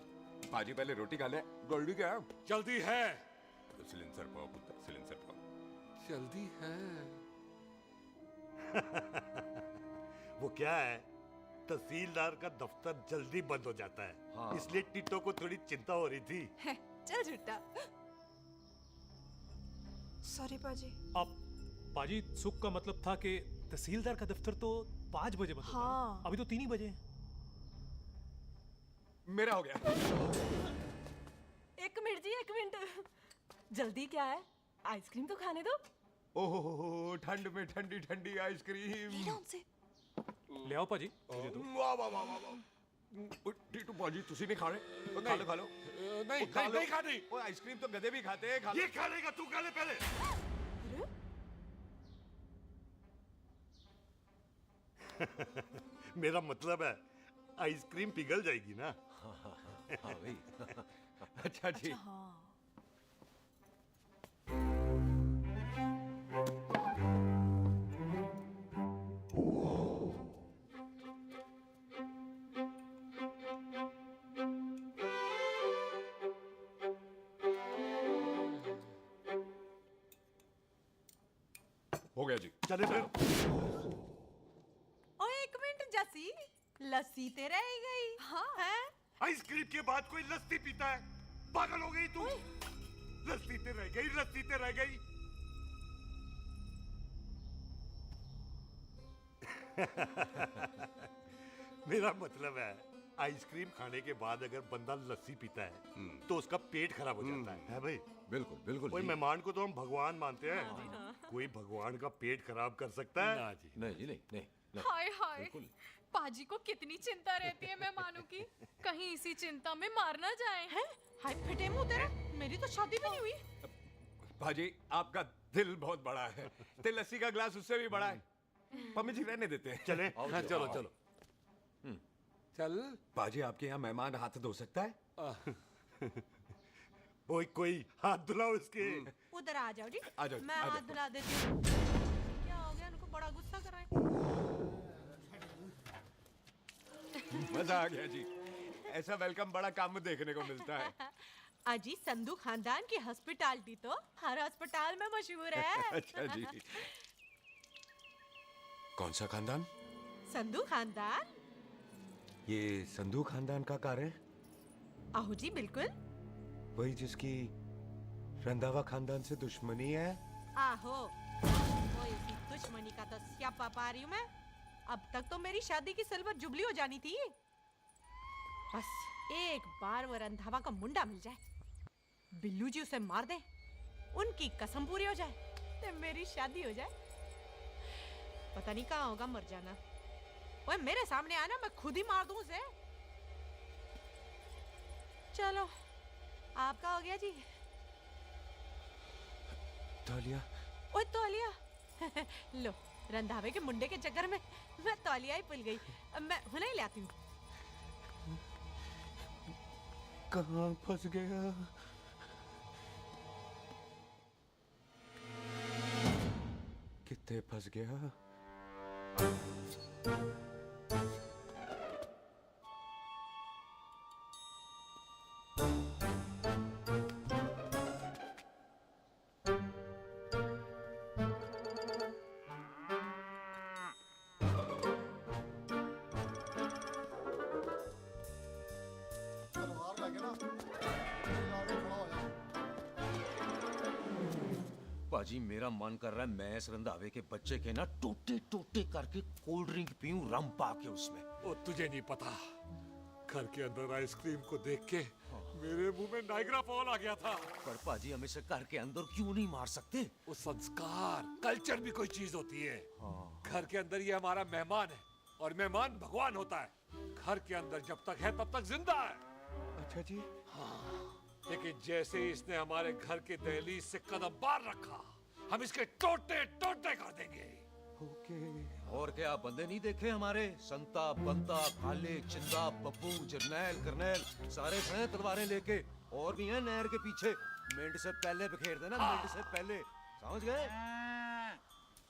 पाजी पहले रोटी खा ले। गोल्डी क्या? जल्दी है। सिलेंसर पाओ पुत्र, सिलेंसर पाओ। जल्दी है। वो क्या है, तहसीलदार का दफ्तर जल्दी बंद हो जाता है। हाँ। इसलिए टिट्टो को थोड़ी चिंता हो रही थी। चल झूठा। सॉरी पाजी। अब पाजी, सुख का मतलब था कि तहसीलदार का दफ्तर तो 5 बजे बंद होता है। हाँ। अभी तो 3 ही बजे। मेरा हो गया। एक मिनट जी, एक मिनट। जल्दी क्या है? आइसक्रीम तो खाने दो। ओह, ठंड में ठंडी ठंडी आइसक्रीम। ले आओ पाजी, मुझे दो। वाह वाह वाह वाह। टीटू पाजी, तुसी नहीं खा रहे? खा लो खा लो। नहीं खानी। वो आइसक्रीम तो गधे भी खाते हैं। खा लो। ये खा लेगा, तू खा ले पहले। मेरा मतलब है आइसक्रीम पिघल जाएगी ना। हाँ भाई। अच्छा जी। हो गया जी। चले फिर। ओ एक मिनट जसी, लस्सी ते रह गई। हाँ है? आइसक्रीम के बाद कोई लस्सी पीता है? पागल हो गई तू? लस्सी ते रह गई, लस्सी ते रह गई। मेरा मतलब है आइसक्रीम खाने के बाद अगर बंदा लस्सी पीता है तो उसका पेट खराब हो जाता है भाई? बिल्कुल बिल्कुल कोई जी। मेहमान को तो हम भगवान मानते हैं, कोई भगवान का पेट खराब कर सकता है? ना जी, नहीं जी, नहीं नहीं, नहीं। हाय हाय, पाजी को कितनी चिंता रहती है मेहमानों की, कहीं इसी चिंता में मार ना जाए। हैं? हाय फिटे मुंह तेरा, मेरी तो शादी भी नहीं हुई। भाजी आपका दिल बहुत बड़ा है, ते लस्सी का ग्लास उससे भी बड़ा है। मम्मी जी रहने देते हैं। चले? हाँ, चलो चलो चल। बाजी आपके यहाँ मेहमान हाथ धो सकता है? कोई हाथ धुलाओ इसके। उधर आ जाओ जी, आ जाओ, मैं आ हाथ जाओ। धुला देती हूँ। क्या हो गया, उनको बड़ा गुस्सा कर रहे हैं। मजा आ गया जी, ऐसा वेलकम बड़ा काम में देखने को मिलता है। अजी संधू खानदान की हॉस्पिटैलिटी तो हर अस्पताल में मशहूर है। अच्छा जी। कौन सा खानदान? संधू खानदान। ये संधू खानदान का कार है? आहो जी बिल्कुल। वही जिसकी रंधावा खानदान से दुश्मनी है? आहो, वो इसी दुश्मनी का तो स्यापा पा रही हूँ मैं। अब तक तो मेरी शादी की सिल्वर जुबली हो जानी थी। बस एक बार वो रंधावा का मुंडा मिल जाए, बिल्लू जी उसे मार दे, उनकी कसम पूरी हो जाए, तो मेरी शादी हो जाए। पता नहीं कहाँ होगा मर जाना। ओए मेरे सामने आना, मैं खुद ही मार दूं उसे। चलो आपका हो गया जी। तौलिया। ओए तौलिया। लो, रंधावे के मुंडे के चक्कर में मैं तौलिया ही भूल गई। अब मैं हुने ही ले आती हूँ। कहाँ फंस गया? कितने फंस गया? पाजी मेरा मन कर रहा है मैं इस रंधावे के बच्चे के ना टोटे टोटे करके कोल्ड ड्रिंक पीऊं, रम पा के उसमें। ओ तुझे नहीं पता, घर के अंदर आइसक्रीम को देख के मेरे मुंह में नाइग्रा फॉल आ गया था। पर पाजी हम इसे घर के अंदर क्यों नहीं मार सकते? वो संस्कार कल्चर भी कोई चीज होती है। घर के अंदर ये हमारा मेहमान है और मेहमान भगवान होता है। घर के अंदर जब तक है तब तक जिंदा है। अच्छा जी। लेकिन जैसे ही इसने हमारे घर के दहलीज से कदम बाहर रखा, हम इसके टोटे टोटे कर देंगे। ओके। और क्या बंदे नहीं देखे हमारे? संता, बंता, खाले, चिंदा, बब्बू, जरनैल, करनैल सारे खड़े हैं तलवारें लेके। और भी हैं नहर के पीछे। मिंट से पहले बिखेर देना, मिंट से पहले। समझ गए?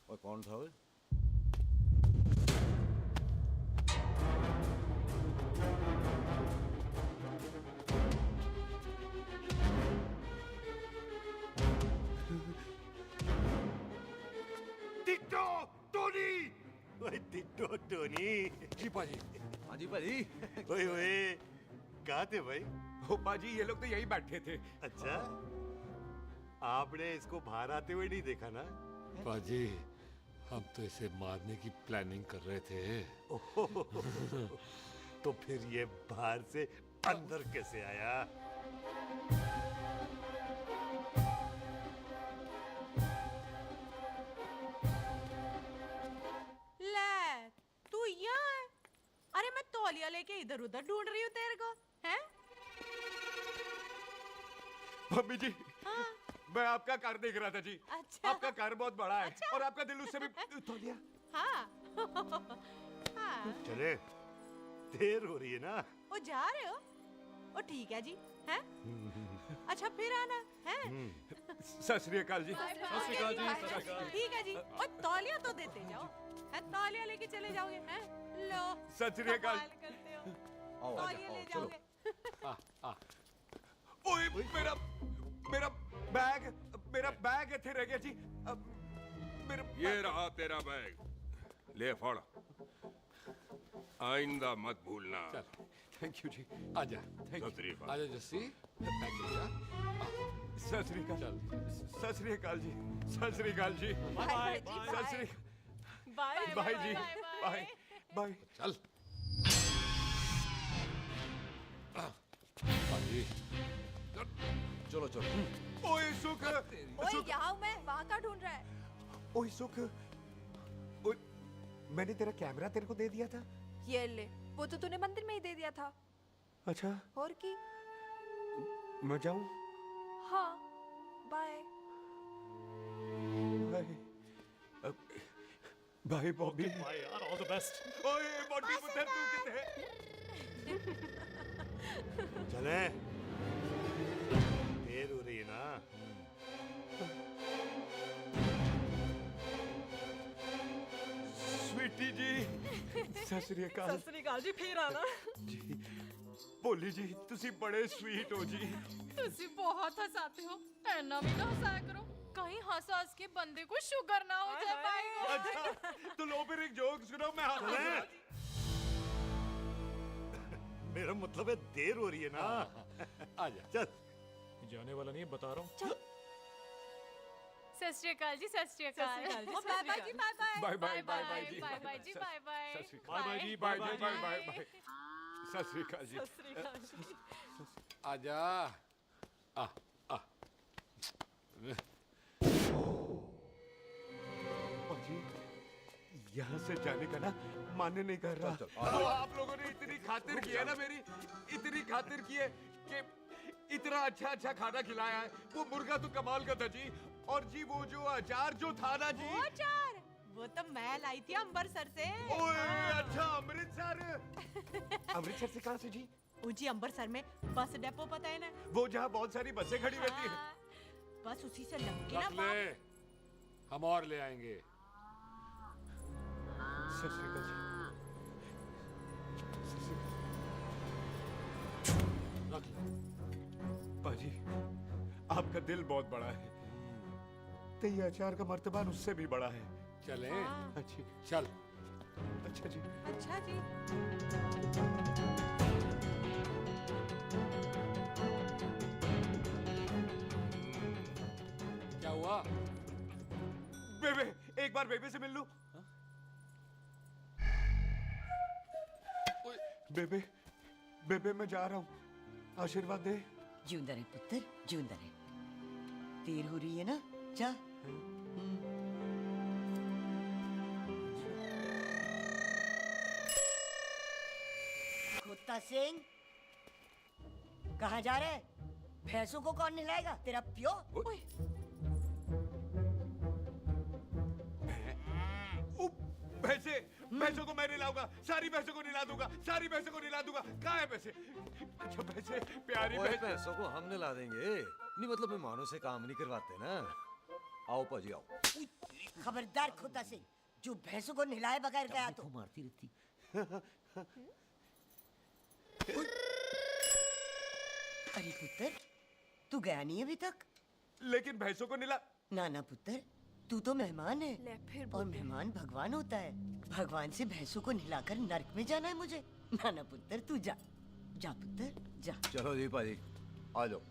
और कौन था वो? Ditto Tony. ओए टिट्टो टोनी। जी पाजी। हाँ जी पाजी। ओए ओए, कहाँ थे भाई? ओ पाजी ये लोग तो यही बैठे थे। अच्छा, आपने इसको बाहर आते हुए नहीं देखा ना? पाजी हम तो इसे मारने की प्लानिंग कर रहे थे। तो फिर ये बाहर से अंदर कैसे आया? ले, तू यहाँ है? अरे मैं तौलिया लेके इधर उधर ढूंढ रही हूँ तेरे को, हैं? मम्मी जी, हाँ? मैं आपका कार देख रहा था जी। अच्छा। आपका कार बहुत बड़ा है। अच्छा। और आपका दिल उससे भी तौलिया। हाँ। हाँ। चले, देर हो रही है ना? ओ जा रहे हो? ओ ठीक है जी, हैं? अच्छा फिर आना, हैं? सत श्री अकाल जी। सत श्री अकाल जी, सत श्री अकाल। ठीक है जी। और तौलिया तो देते जाओ, हैं? तौलिया लेके चले जाओगे, हैं? लो। सत श्री अकाल। कमाल करते हो। आओ, तौलिया आओ, ले चलो। जाओगे। ओए मेरा बैग इथे रह गया जी। मेरा ये रहा तेरा बैग, ले फड़। आइंदा मत भूलना। थैंक यू जी। आजा। सत श्री अकाल। आजा जस्सी। सत श्री अकाल। सत श्री अकाल जी। सत श्री अकाल जी। बाय सत श्री बाय बाय जी। Bye bye. चल। पाजी चलो चलो ओए सुख ओए यहाँ हूँ मैं, वहाँ का ढूंढ रहा है? ओए सुख ओए मैंने तेरा कैमरा तेरे को दे दिया था। ये ले, वो तो तूने मंदिर में ही दे दिया था। अच्छा और की? मैं जाऊं? हाँ, bye. Bye bye Bobby. Bye यार, ऑल द बेस्ट। ओए बॉबी पुत्र तू किथे? चले देर हो रही है ना। स्वीटी जी सत श्री अकाल। सत श्री अकाल जी, फिर आना। जी भोली जी तुसी बड़े स्वीट हो जी। तुसी बहुत हंसाते हो, ऐना भी ना हंसाया करो, कहीं हंस हंस के बंदे को शुगर ना हो जाए भाई को। अच्छा तो लो फिर एक जोक सुनाओ, मैं हंसूंगा। मेरा मतलब है देर हो रही है ना। आजा चल। जाने वाला नहीं है, बता रहा हूँ। सत श्री अकाल जी, सत श्री अकाल। सत श्री अकाल जी, ओ, बाय बाय जी, bye bye. Bye bye bye bye जी। बाय बाय जी, बाय बाय। बाय बाय जी, bye bye bye bye bye bye. सत श्री अकाल जी। सत श्री अकाल जी। आजा आ आ जी यहाँ से जाने का ना मान्य नहीं कर रहा। तो आप लोगों ने इतनी खातिर की है ना मेरी, इतनी खातिर की है कि इतना अच्छा अच्छा खाना खिलाया है। वो मुर्गा तो कमाल का था जी, और जी वो जो अचार जो था ना जी। वो अचार वो तो मैं लाई थी अमृतसर से। ओए अच्छा अमृतसर। अमृतसर से कहाँ से जी? जी अमृतसर में बस डिपो पता है ना, वो जहाँ बहुत सारी बसें खड़ी रहती है। बस उसी से लग के ना रख ले, हम और ले आएंगे। सत श्री अकाल जी। रख ले। पाजी आपका दिल बहुत बड़ा है, तो ये अचार का मर्तबान उससे भी बड़ा है। चलें? अच्छी चल। अच्छा जी। अच्छा जी। क्या हुआ? बेबे एक बार बेबे से मिल लूं। बेबे बेबे मैं जा रहा हूँ, आशीर्वाद दे। जिंदा रहे पुत्र, जिंदा रहे। देर हो रही है ना, जा। खोता सिंह, कहाँ जा रहे? भैंसों को कौन नहलाएगा? तेरा प्यो? भैंसों को मैं नहलाऊंगा, सारी भैंसों को नहला दूंगा, सारी भैंसों को नहला दूंगा। कहाँ है भैंसे? अच्छा भैंसे प्यारी भैंसों को हम नहला देंगे। नहीं मतलब मेहमानों से काम नहीं करवाते ना। आओ पाजी आओ। खबरदार खोता सिंह, जो भैंसों को नहलाए बगैर गया तो मारती रहती। अरे पुत्र, तू गया नहीं अभी तक? लेकिन भैंसों को नहला। ना ना पुत्र, तू तो मेहमान है। ले फिर और मेहमान भगवान होता है। भगवान से भैंसों को नहलाकर नरक में जाना है मुझे। ना ना पुत्र, तू जा, जा पुत्र जा। चलो जी पाजी, आ जाओ।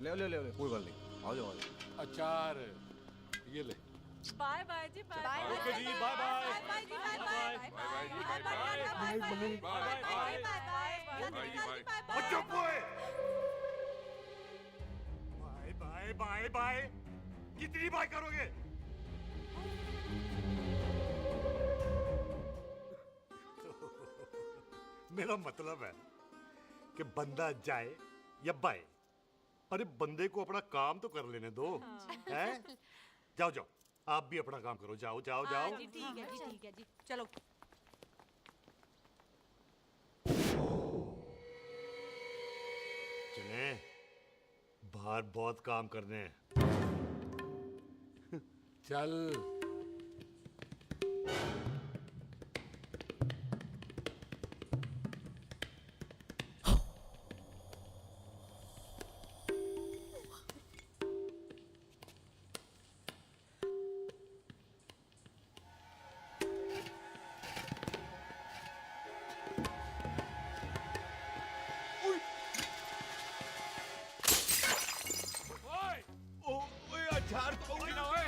ले ले ले ले, कोई बात नहीं, आ जाओ आ जाओ। अचार ये ले। बाय बाय जी, बाय बाय। ओके जी, बाय बाय। बाय जी, बाय बाय। बाय बाय चुप हुए। Bye bye bye bye. कितनी बाय करोगे? मेरा मतलब है कि बंदा जाए या बाय, अरे बंदे को अपना काम तो कर लेने दो। हैं? जाओ जाओ, आप भी अपना काम करो। जाओ जाओ जाओ। जी ठीक है जी, ठीक है जी, चलो। चले, बाहर बहुत काम करने हैं। चल। ओए अचार तो ना ओए।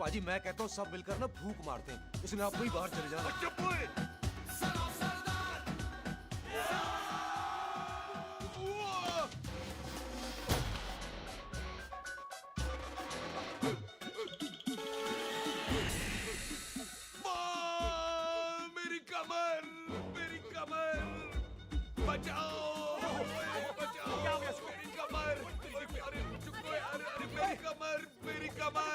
पाजी मैं कहता हूँ सब मिलकर ना फूंक मारते हैं, इसने आप ही बाहर चले जाना। चुप हुए। मेरी कमर, मेरी कमर, बचाओ, बचाओ, मेरी कमर, अरे चुप हो यार, अरे मेरी कमर, मेरी कमर,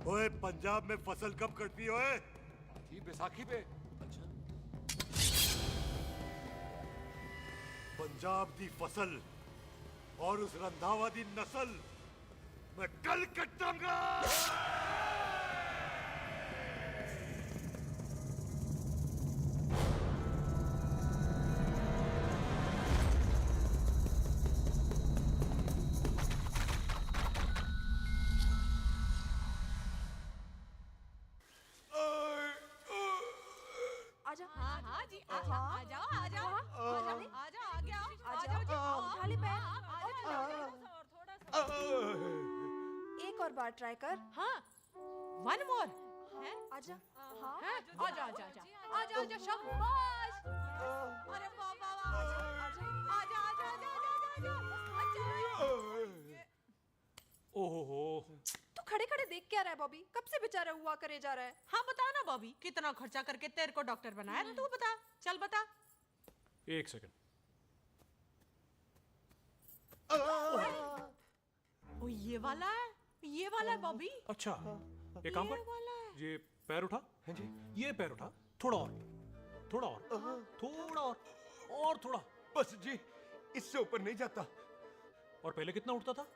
ओए पंजाब में फसल कब कटती है ओए? ये बैसाखी पे। अच्छा। पंजाब दी फसल और उस रंधावा दी नस्ल मैं कल कटांगा। आजा। हाँ हाँ जी आ जाओ आ जाओ आ जाओ आ जाओ आ गया आ जाओ जी उठा ले पैर। एक और बार ट्राई कर। हाँ वन मोर है आजा। हाँ आजा आजा आजा आजा आजा शाबाश अरे वाह वाह वाह आजा आजा आजा आजा आजा ओहो, तू खड़े खड़े देख क्या रहा है बॉबी? कब से बेचारा हुआ करे जा रहा है? हाँ बता ना बॉबी, कितना खर्चा करके तेरे को डॉक्टर बनाया? तू बता, चल बता। एक सेकंड। ओ ये वाला है बॉबी। अच्छा, एक काम कर, ये पैर उठा। हाँ जी। ये पैर उठा, थोड़ा और, थोड़ा और, थोड़ा और थोड़ा। बस जी, इससे ऊपर नहीं जाता। और पहले कितना उठता था?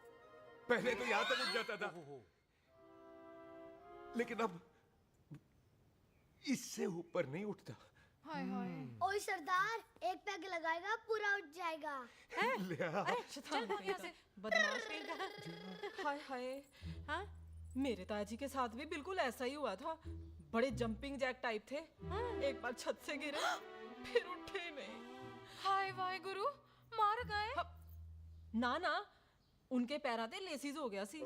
पहले तो यहाँ तक उठ जाता था, लेकिन अब इससे ऊपर नहीं उठता। हाय हाय। ओए सरदार, एक पैग लगाएगा पूरा उठ जाएगा। अरे चल भाग यहाँ से, बदमाश कहीं का। हाय हाय। हाँ मेरे ताजी के साथ भी बिल्कुल ऐसा ही हुआ था। बड़े जंपिंग जैक टाइप थे। एक बार छत से गिरे फिर उठे नहीं। हाय वाहे गुरु, मार गए? ना ना, उनके पैराते लेसिस हो गया सी।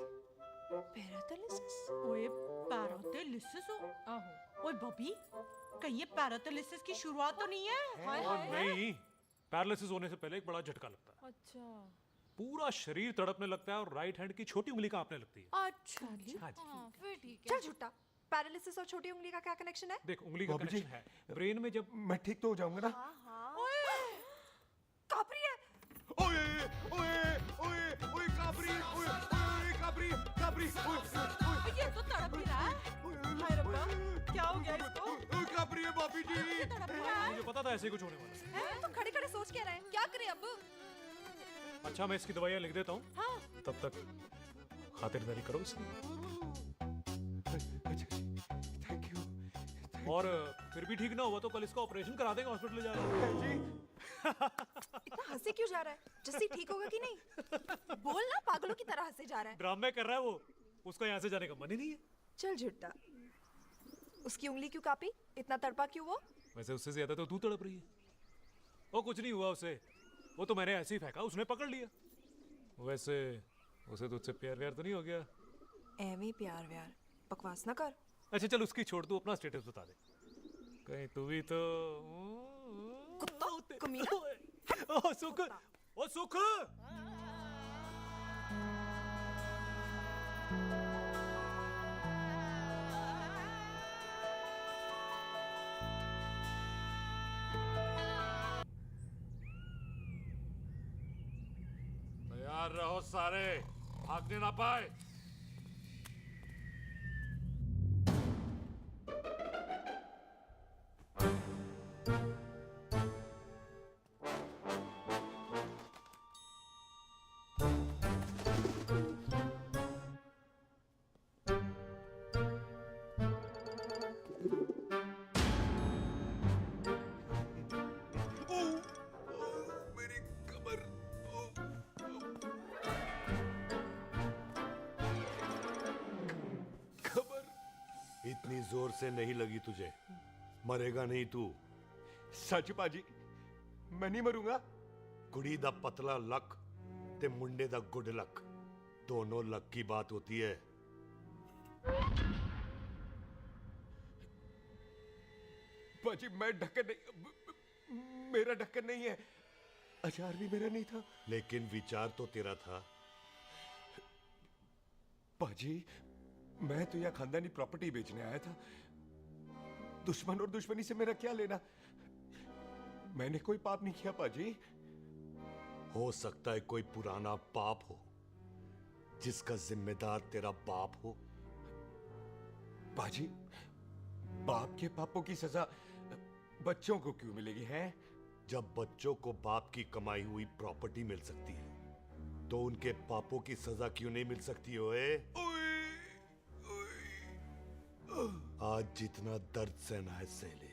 पैरालिसिस? ओए पैरालिसिस हो? आहो। ओए बॉबी, कहीं ये पैरालिसिस की शुरुआत तो नहीं है? हाय और हाय। नहीं, पैरालिसिस होने से पहले एक बड़ा झटका लगता है। अच्छा। पूरा शरीर तड़पने लगता है और राइट हैंड की छोटी उंगली कांपने लगती है। अच्छा जी। हाँ जी। फिर ठीक है। चल झूठा। पैरालिसिस और छोटी उंगली का क्या कनेक्शन है? देख, उंगली का बॉबी जी, कनेक्शन है। ब्रेन में जब मैं ठीक तो हो जाऊंगा ना? कापरी है। ओए ओए ओए ओए काबरी, ओए ओए काबरी काबरी, ओए ये तो तड़प ही रहा है। हाय रब्बा, क्या हो गया इसको? ओए काबरी है बॉबी जी। मुझे पता था ऐसे कुछ होने वाला है। तुम खड़े खड़े सोच क्या रहे हैं? क्या करें अब? अच्छा, मैं इसकी दवाइयाँ लिख देता हूँ। हाँ। तब तक खातिरदारी करो इसकी। Thank you. और फिर भी ठीक ना हुआ तो कल इसका ऑपरेशन करा देंगे हॉस्पिटल ले जाकर। इतना हंसे क्यों जा रहा है? जस्सी ठीक होगा कि नहीं? बोल ना, पागलों की तरह हंसे जा रहा है। ड्रामे कर रहा है वो, उसका यहाँ से जाने का मन ही नहीं है। चल झुट्टा। उसकी उंगली क्यों कापी? इतना तड़पा क्यों वो? वैसे उससे ज्यादा तो तू तड़प रही है। वो कुछ नहीं हुआ उसे, वो तो मैंने ऐसे ही फेंका, उसने पकड़ लिया। वैसे उसे तुझसे प्यार व्यार तो नहीं हो गया? एਵੇਂ प्यार व्यार बकवास ना कर। अच्छा चल, उसकी छोड़, तू अपना स्टेटस बता दे। कहीं तू भी तो कुत्ता कमीना। ओ सुख, ओ सुख। तैयार रहो सारे, भागने ना पाए। इतनी जोर से नहीं लगी तुझे, मरेगा नहीं तू। सच पाजी, मैं नहीं मरूंगा। कुड़ी दा पतला लक ते मुंडे दा गुड लक, दोनों लक की बात होती है। पाजी मैं ढक्कन नहीं, मेरा ढक्कन नहीं है, अचार भी मेरा नहीं था। लेकिन विचार तो तेरा था। पाजी मैं तो यह खानदानी प्रॉपर्टी बेचने आया था, दुश्मन और दुश्मनी से मेरा क्या लेना। मैंने कोई पाप नहीं किया पाजी। हो सकता है कोई पुराना पाप हो जिसका जिम्मेदार तेरा बाप हो। पाजी बाप के पापों की सजा बच्चों को क्यों मिलेगी है? जब बच्चों को बाप की कमाई हुई प्रॉपर्टी मिल सकती है तो उनके पापों की सजा क्यों नहीं मिल सकती? ओए आज जितना दर्द सहना है सह ले,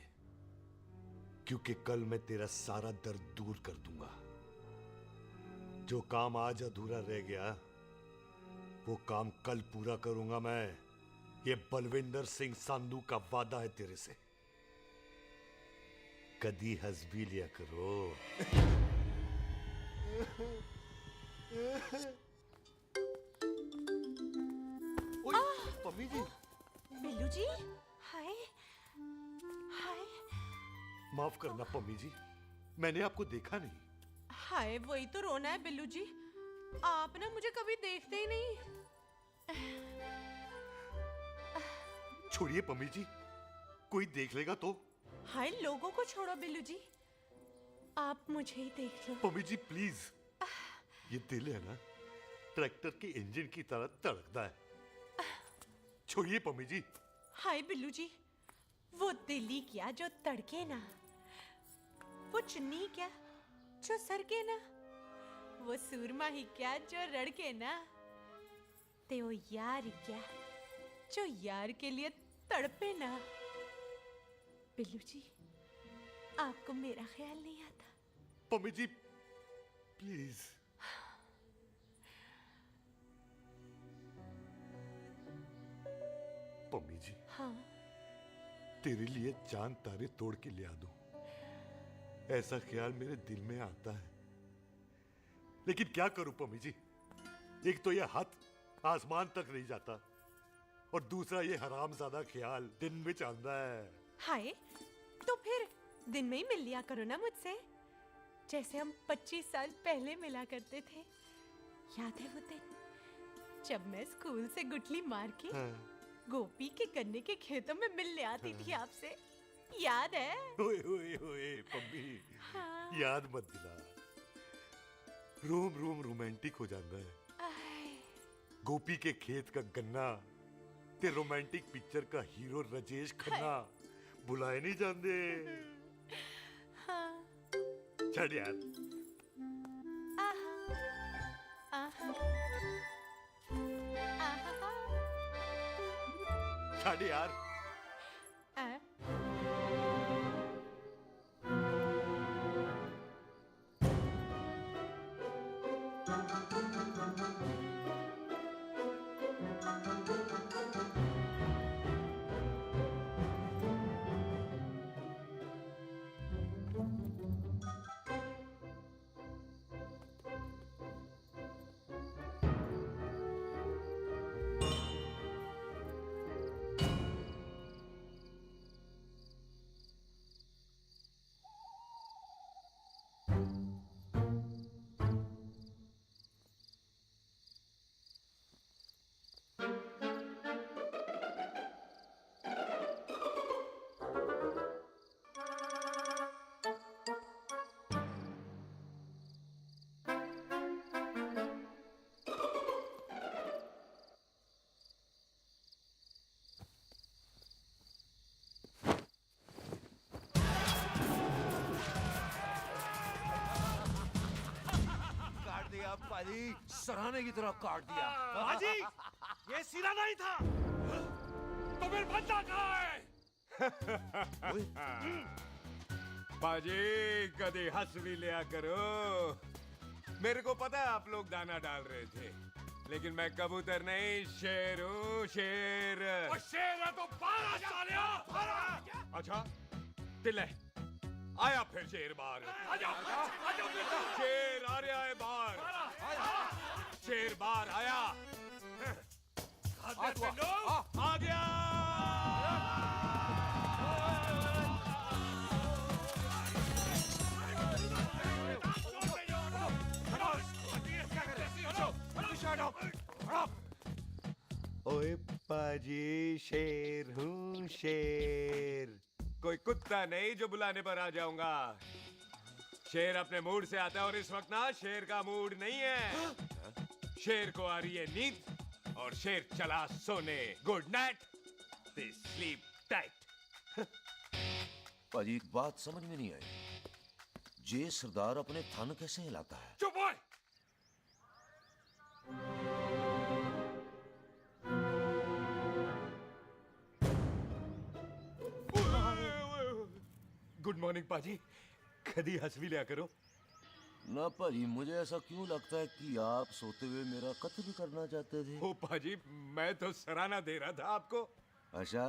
क्योंकि कल मैं तेरा सारा दर्द दूर कर दूंगा। जो काम आज अधूरा रह गया वो काम कल पूरा करूंगा मैं। ये बलविंदर सिंह संधू का वादा है तेरे से। कदी हंस भी लिया करो। मम्मी जी, बिल्लू जी, हाय हाय। माफ करना पम्मी जी, मैंने आपको देखा नहीं। हाय वही तो रोना है बिल्लू जी, आप ना मुझे कभी देखते ही नहीं। छोड़िए पम्मी जी, कोई देख लेगा तो। हाय लोगों को छोड़ो बिल्लू जी, आप मुझे ही देख लो। पम्मी जी प्लीज, ये दिल है ना ट्रैक्टर के इंजन की तरह धड़कता है। छोड़िए पम्मी जी। हाय बिल्लू जी, वो दिल्ली क्या जो तड़के ना, वो चुन्नी क्या जो सरके ना, वो सूरमा ही क्या जो रड़के ना, ते वो यार क्या जो यार के लिए तड़पे ना। बिल्लू जी आपको मेरा ख्याल नहीं आता? पम्मी जी प्लीज। पम्मी जी, हाँ तेरे लिए चांद तारे तोड़ के ले आ दूं, ऐसा ख्याल मेरे दिल में आता है। लेकिन क्या करूं पम्मी जी, एक तो ये हाथ आसमान तक नहीं जाता और दूसरा ये हरामजादा ख्याल दिन में चांदा है। हाय तो फिर दिन में ही मिल लिया करो ना मुझसे, जैसे हम 25 साल पहले मिला करते थे। याद है वो दिन जब मैं स्कूल से गुठली मार के गोपी के गन्ने के खेतों में मिलने आती थी आपसे, याद है? ओए ओए ओए पम्मी, हाँ। याद मत दिला, रोम रोम रोमांटिक हो जाता है। गोपी के खेत का गन्ना ते रोमांटिक पिक्चर का हीरो राजेश खन्ना बुलाए नहीं जाते। हाँ। छड़ यार। छड़ यार। पाजी सराहने की तरह काट दिया। पाजी ये सिरा नहीं था, तो फिर बंदा कहाँ है? पाजी कभी हंस भी लिया करो। मेरे को पता है आप लोग दाना डाल रहे थे, लेकिन मैं कबूतर नहीं, शेर हूँ, शेर। और शेर है तो 12 सालिया। अच्छा, तिले आया फिर शेर बाहर। शेर आ रहा है बाहर। शेर बाहर आया। आ गया। ओए पाजी, शेर हूँ, शेर। कोई कुत्ता नहीं जो बुलाने पर आ जाऊंगा। शेर अपने मूड से आता है और इस वक्त ना शेर का मूड नहीं है। शेर को आ रही है नींद और शेर चला सोने। Good night, sleep tight. पाजी एक बात समझ में नहीं आई, जे सरदार अपने थन कैसे हिलाता है? चुप हो। गुड मॉर्निंग पाजी, कदी हंस भी लिया करो। ना पाजी, मुझे ऐसा क्यों लगता है कि आप सोते हुए मेरा कत्ल भी करना चाहते थे? ओ पाजी, मैं तो सराहना दे रहा था आपको। अच्छा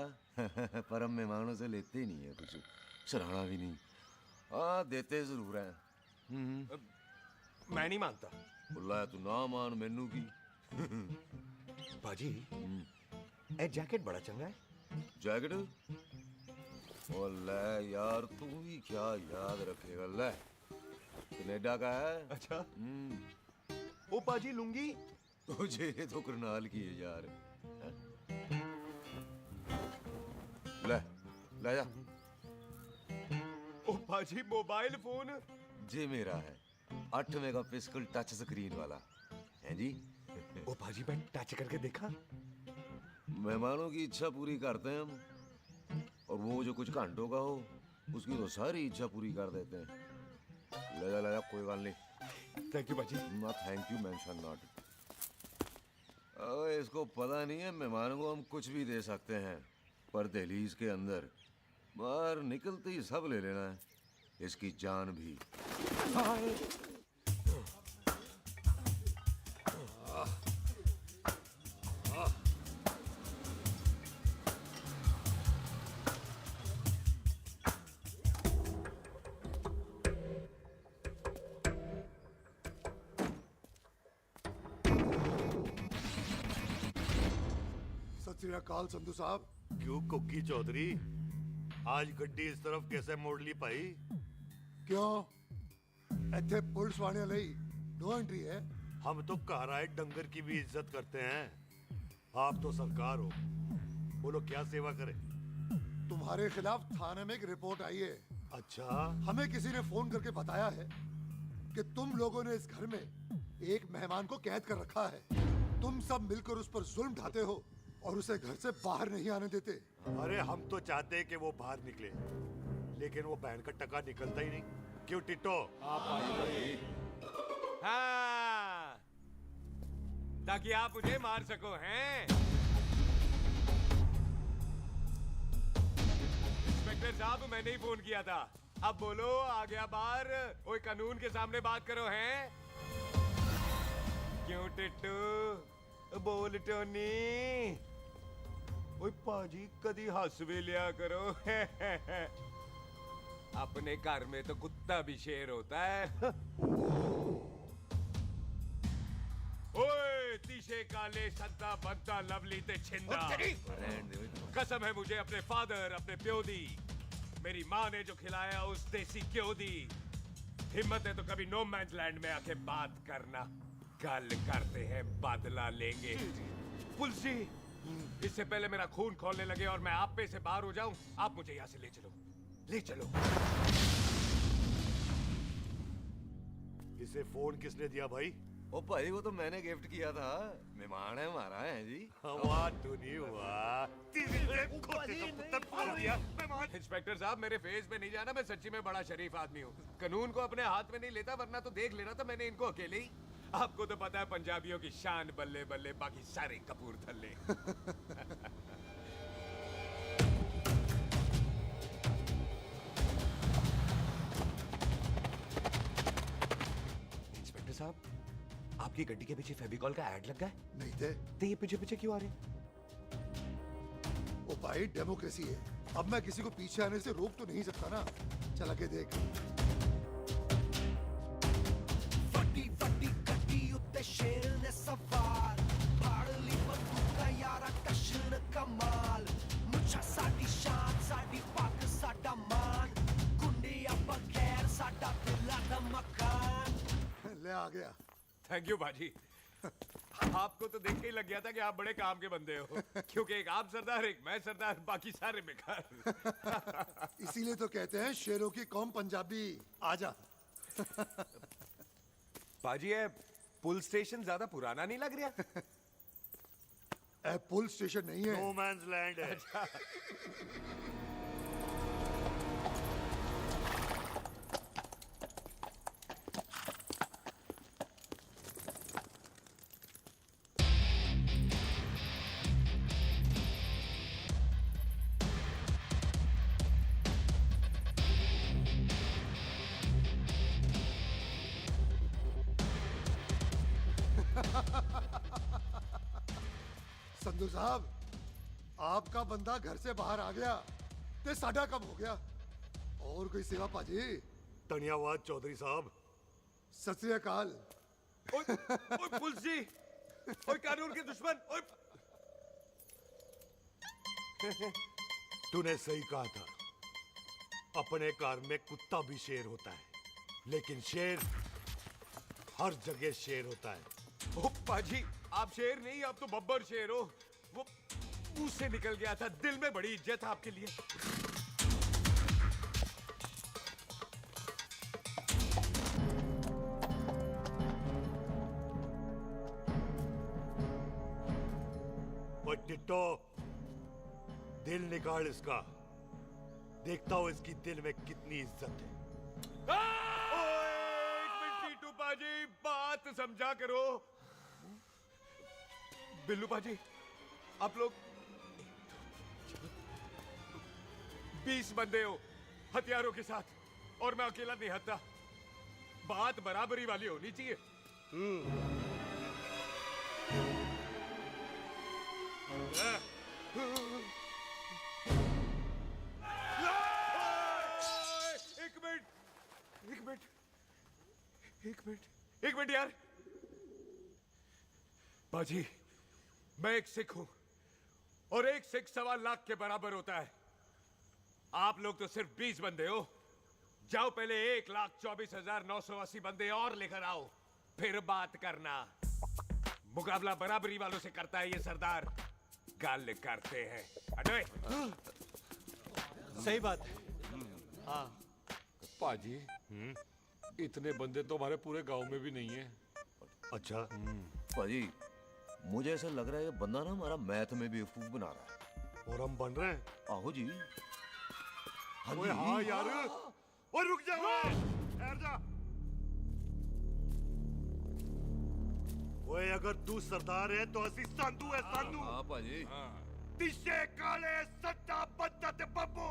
पर हम मेहमानों से लेते ही नहीं है कुछ, सराहना भी नहीं। हाँ देते जरूर हैं। मैं नहीं मानता। बुलाया तू ना मान मैनू की। पाजी ए जैकेट बड़ा चंगा है। जैकेट? ओ ले यार, तू भी क्या याद रखेगा। ले कनेडा का है। अच्छा। ओ पाजी लुंगी? तुझे तो करनाल की है यार। ले ले जा। ओ पाजी मोबाइल फोन? जी मेरा है, 8 मेगापिक्सल टच स्क्रीन वाला है जी। ओ पाजी मैं टच करके देखा। मेहमानों की इच्छा पूरी करते हैं हम, और वो जो कुछ घंटों का हो उसकी तो सारी इच्छा पूरी कर देते हैं। ले जा कोई बात नहीं। थैंक यू पाजी। ना थैंक यू मेंशन नॉट। इसको पता नहीं है मेहमानों को हम कुछ भी दे सकते हैं, पर दहलीज के अंदर बाहर निकलते ही सब ले लेना है, इसकी जान भी। सत श्री अकाल संधू साहब। क्यों कुक्की चौधरी, आज गड्डी इस तरफ कैसे मोड़ ली पाई? क्यों इत्थे पुलिस वाले ਲਈ नो एंट्री है। हम तो घर आए डंगर की भी इज्जत करते हैं। आप तो सरकार हो, बोलो क्या सेवा करें? तुम्हारे खिलाफ थाने में एक रिपोर्ट आई है। अच्छा? हमें किसी ने फोन करके बताया है कि तुम लोगों ने इस घर में एक मेहमान को कैद कर रखा है। तुम सब मिलकर उस पर जुल्म ढाते हो और उसे घर से बाहर नहीं आने देते। अरे हम तो चाहते हैं कि वो बाहर निकले, लेकिन वो बहन का टका निकलता ही नहीं। क्यों टिट्टो? हाँ, ताकि आप मुझे मार सको हैं। इंस्पेक्टर साहब, मैंने ही फोन किया था। अब बोलो, आ गया बाहर? ओए कानून के सामने बात करो हैं। क्यों टिट्टू? बोल टोनी। ओए पाजी कदी हंस भी लिया करो। अपने घर में तो कुत्ता भी शेर होता है। ओए तीशे काले संता बनता लवली ते छिंदा। कसम है मुझे अपने फादर, अपने प्यो दी, मेरी माँ ने जो खिलाया उस देसी क्यों दी। हिम्मत है तो कभी नो मैंस लैंड में आके बात करना। कल करते हैं, बदला लेंगे। पुलसी, इससे पहले मेरा खून खोलने लगे और मैं आप पे से बाहर हो जाऊं, आप मुझे यहाँ से ले चलो, ले चलो। इसे फोन किसने दिया भाई? ओ भाई वो तो मैंने गिफ्ट किया था, मेहमान है हमारा है जी। वाह टोनी वाह। इंस्पेक्टर साहब, मेरे फेस पे नहीं जाना, मैं सच्ची में बड़ा शरीफ आदमी हूँ। कानून को अपने हाथ में नहीं लेता, वरना तो देख लेना था मैंने इनको अकेले ही। आपको तो पता है पंजाबियों की शान बल्ले बल्ले, बाकी सारे कपूरथले। इंस्पेक्टर साहब, आपकी गड्डी के पीछे फेविकॉल का ऐड लग गया है? नहीं थे। तो ये पीछे पीछे क्यों आ रहे हैं? ओ भाई डेमोक्रेसी है, अब मैं किसी को पीछे आने से रोक तो नहीं सकता ना। चल के देख। ਵੱਡੀ ਵੱਡੀ ਗੱਡੀ ਉੱਤੇ ਸ਼ੇਰ ਨੇ ਸਵਾਰ ਫੜ ਲਈ ਬੰਦੂਕਾਂ ਯਾਰਾ ਟਸ਼ਨ ਕਮਾਲ ਮੁੱਛਾਂ ਸਾਡੀ ਸ਼ਾਨ ਸਾਡੀ ਪੱਗ ਸਾਡਾ ਮਾਨ ਗੁੰਡਿਆਂ ਬਗੈਰ ਸਾਡਾ ਦਿਲਾਂ ਦਾ ਮਕਾਨ ले आ गया। थैंक यू बाजी। आपको तो देख के ही लग गया था कि आप बड़े काम के बंदे हो, क्योंकि एक आप सरदार, एक मैं सरदार, बाकी सारे बेकार। इसीलिए तो कहते हैं शेरों की कौम पंजाबी। आजा। बाजी ये पुल स्टेशन ज्यादा पुराना नहीं लग रहा? पुल स्टेशन नहीं है, नो मैंस लैंड है। संधू साहब, आपका बंदा घर से बाहर आ गया ते साडा कब हो गया। और कोई सेवा पाजी? धन्यवाद चौधरी साहब। सत श्री अकाल। ओए पुलिस जी, ओए कानून के दुश्मन, ओए। तूने सही कहा था, अपने घर में कुत्ता भी शेर होता है, लेकिन शेर हर जगह शेर होता है। ओ पाजी, आप शेर नहीं, आप तो बब्बर शेर हो। वो मुंह से निकल गया था, दिल में बड़ी इज्जत है आपके लिए। ओए टिट्टो, दिल निकाल इसका, देखता हूं इसकी दिल में कितनी इज्जत है। एक मिनट टीटू पाजी, बात समझा करो। बिल्लू पाजी, आप लोग 20 बंदे हो हथियारों के साथ, और मैं अकेला नहीं हटता। बात बराबरी वाली होनी चाहिए। एक मिनट यार। बाजी, मैं एक सिख हूं, और एक सिख 1.25 लाख के बराबर होता है। आप लोग तो सिर्फ 20 बंदे हो। जाओ पहले 1,24,980 बंदे और लेकर आओ, फिर बात करना। मुकाबला बराबरी वालों से करता है ये सरदार, गाल करते हैं। अरे सही बात है। हाँ पाजी, इतने बंदे तो हमारे पूरे गांव में भी नहीं है। अच्छा पाजी, मुझे ऐसा लग रहा है ये बंदा ना हमारा मैथ में बेवकूफ बना रहा है। और हम बन रहे हैं। आहो जी। ओए हाँ यार, ओए रुक जा, ठहर जा। ओए अगर तू सरदार है तो असी संधू है, संधू। हाँ पाजी। दिशे काले सट्टा बद्दा ते बब्बू।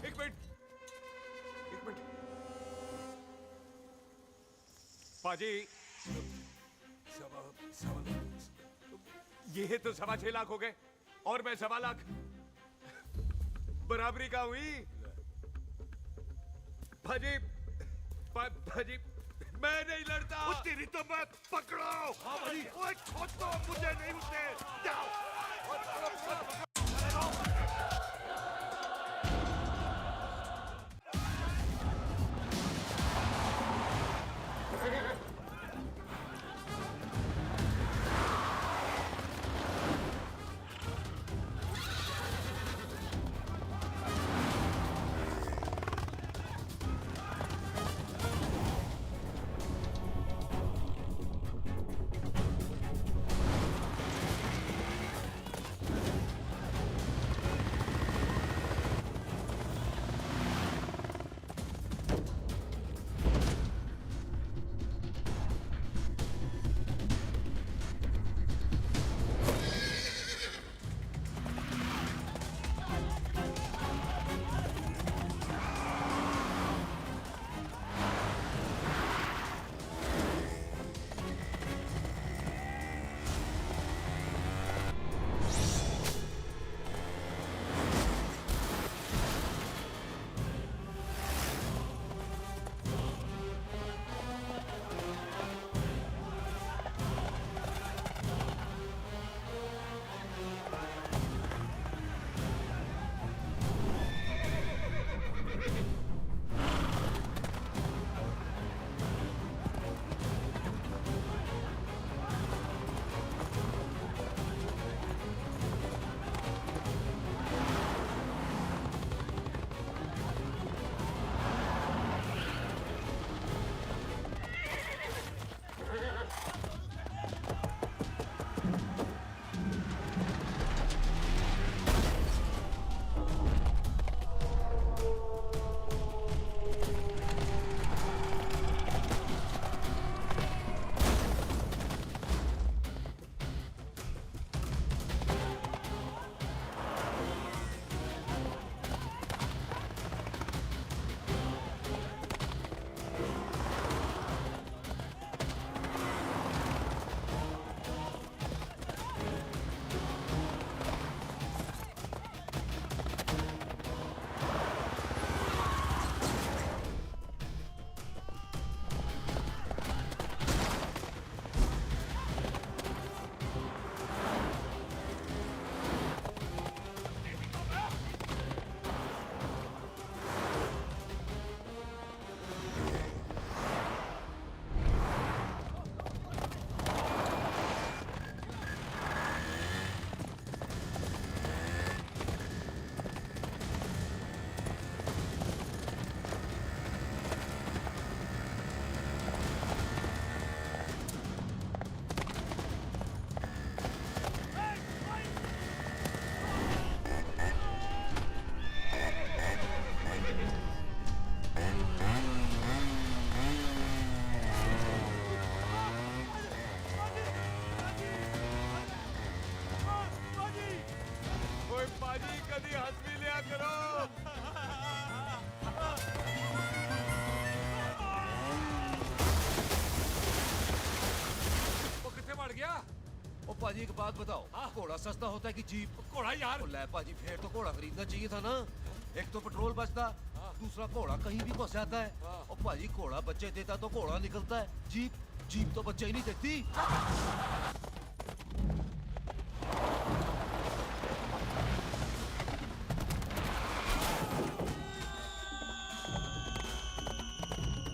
एक मिनट। पाजी, ये तो 6.25 लाख हो गए, और मैं 1.25 लाख। बराबरी का हुई। भाजी, मैं नहीं लड़ता। तेरी तो मैं पकड़ो। हाँ भाई। ओए खोद दो, मुझे नहीं उठने। जाओ। पाजी एक बात बताओ, घोड़ा सस्ता होता है कि जीप? घोड़ा यार। ले पाजी फिर तो घोड़ा खरीदना चाहिए था ना। एक तो पेट्रोल बचता, दूसरा घोड़ा कहीं भी फंस जाता है। और पाजी घोड़ा बच्चे देता तो घोड़ा निकलता है, जीप तो बच्चे ही नहीं देती।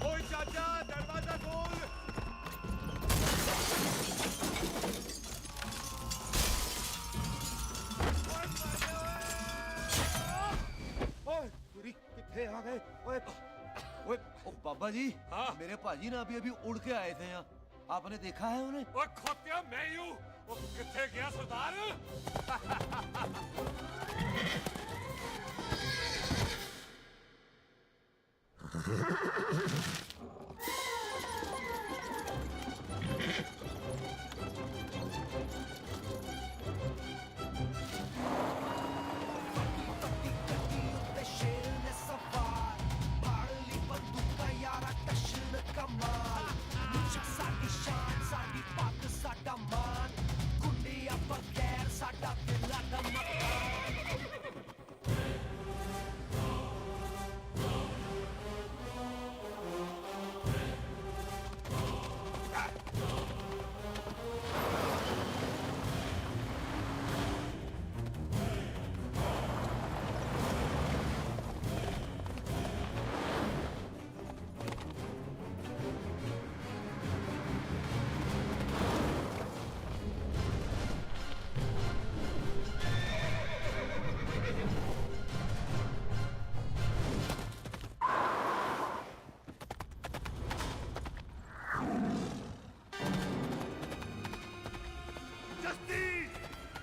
ओए चाचा, दरवाजा खोल। कितने आ गए? ओए ओ बाबा जी, मेरे पाजी ना अभी उड़ के आए थे यहाँ, आपने देखा है उन्हें? ओए खोतिया मैं ही हूँ। वो कितने गया सरदार? ਉੱਤੇ ਸ਼ੇਰ ਨੇ ਸਵਾਰ ਫੜ ਲਈ ਬੰਦੂਕਾਂ ਯਾਰਾ ਟਸ਼ਨ ਕਮਾਲ ਮੁੱਛਾਂ ਸਾਡੀ ਸ਼ਾਨ ਸਾਡੀ ਪੱਗ ਸਾਡਾ ਮਾਨ ਗੁੰਡਿਆਂ ਬਗੈਰ ਸਾਡਾ ਦਿਲਾਂ ਦਾ ਮਕਾਨ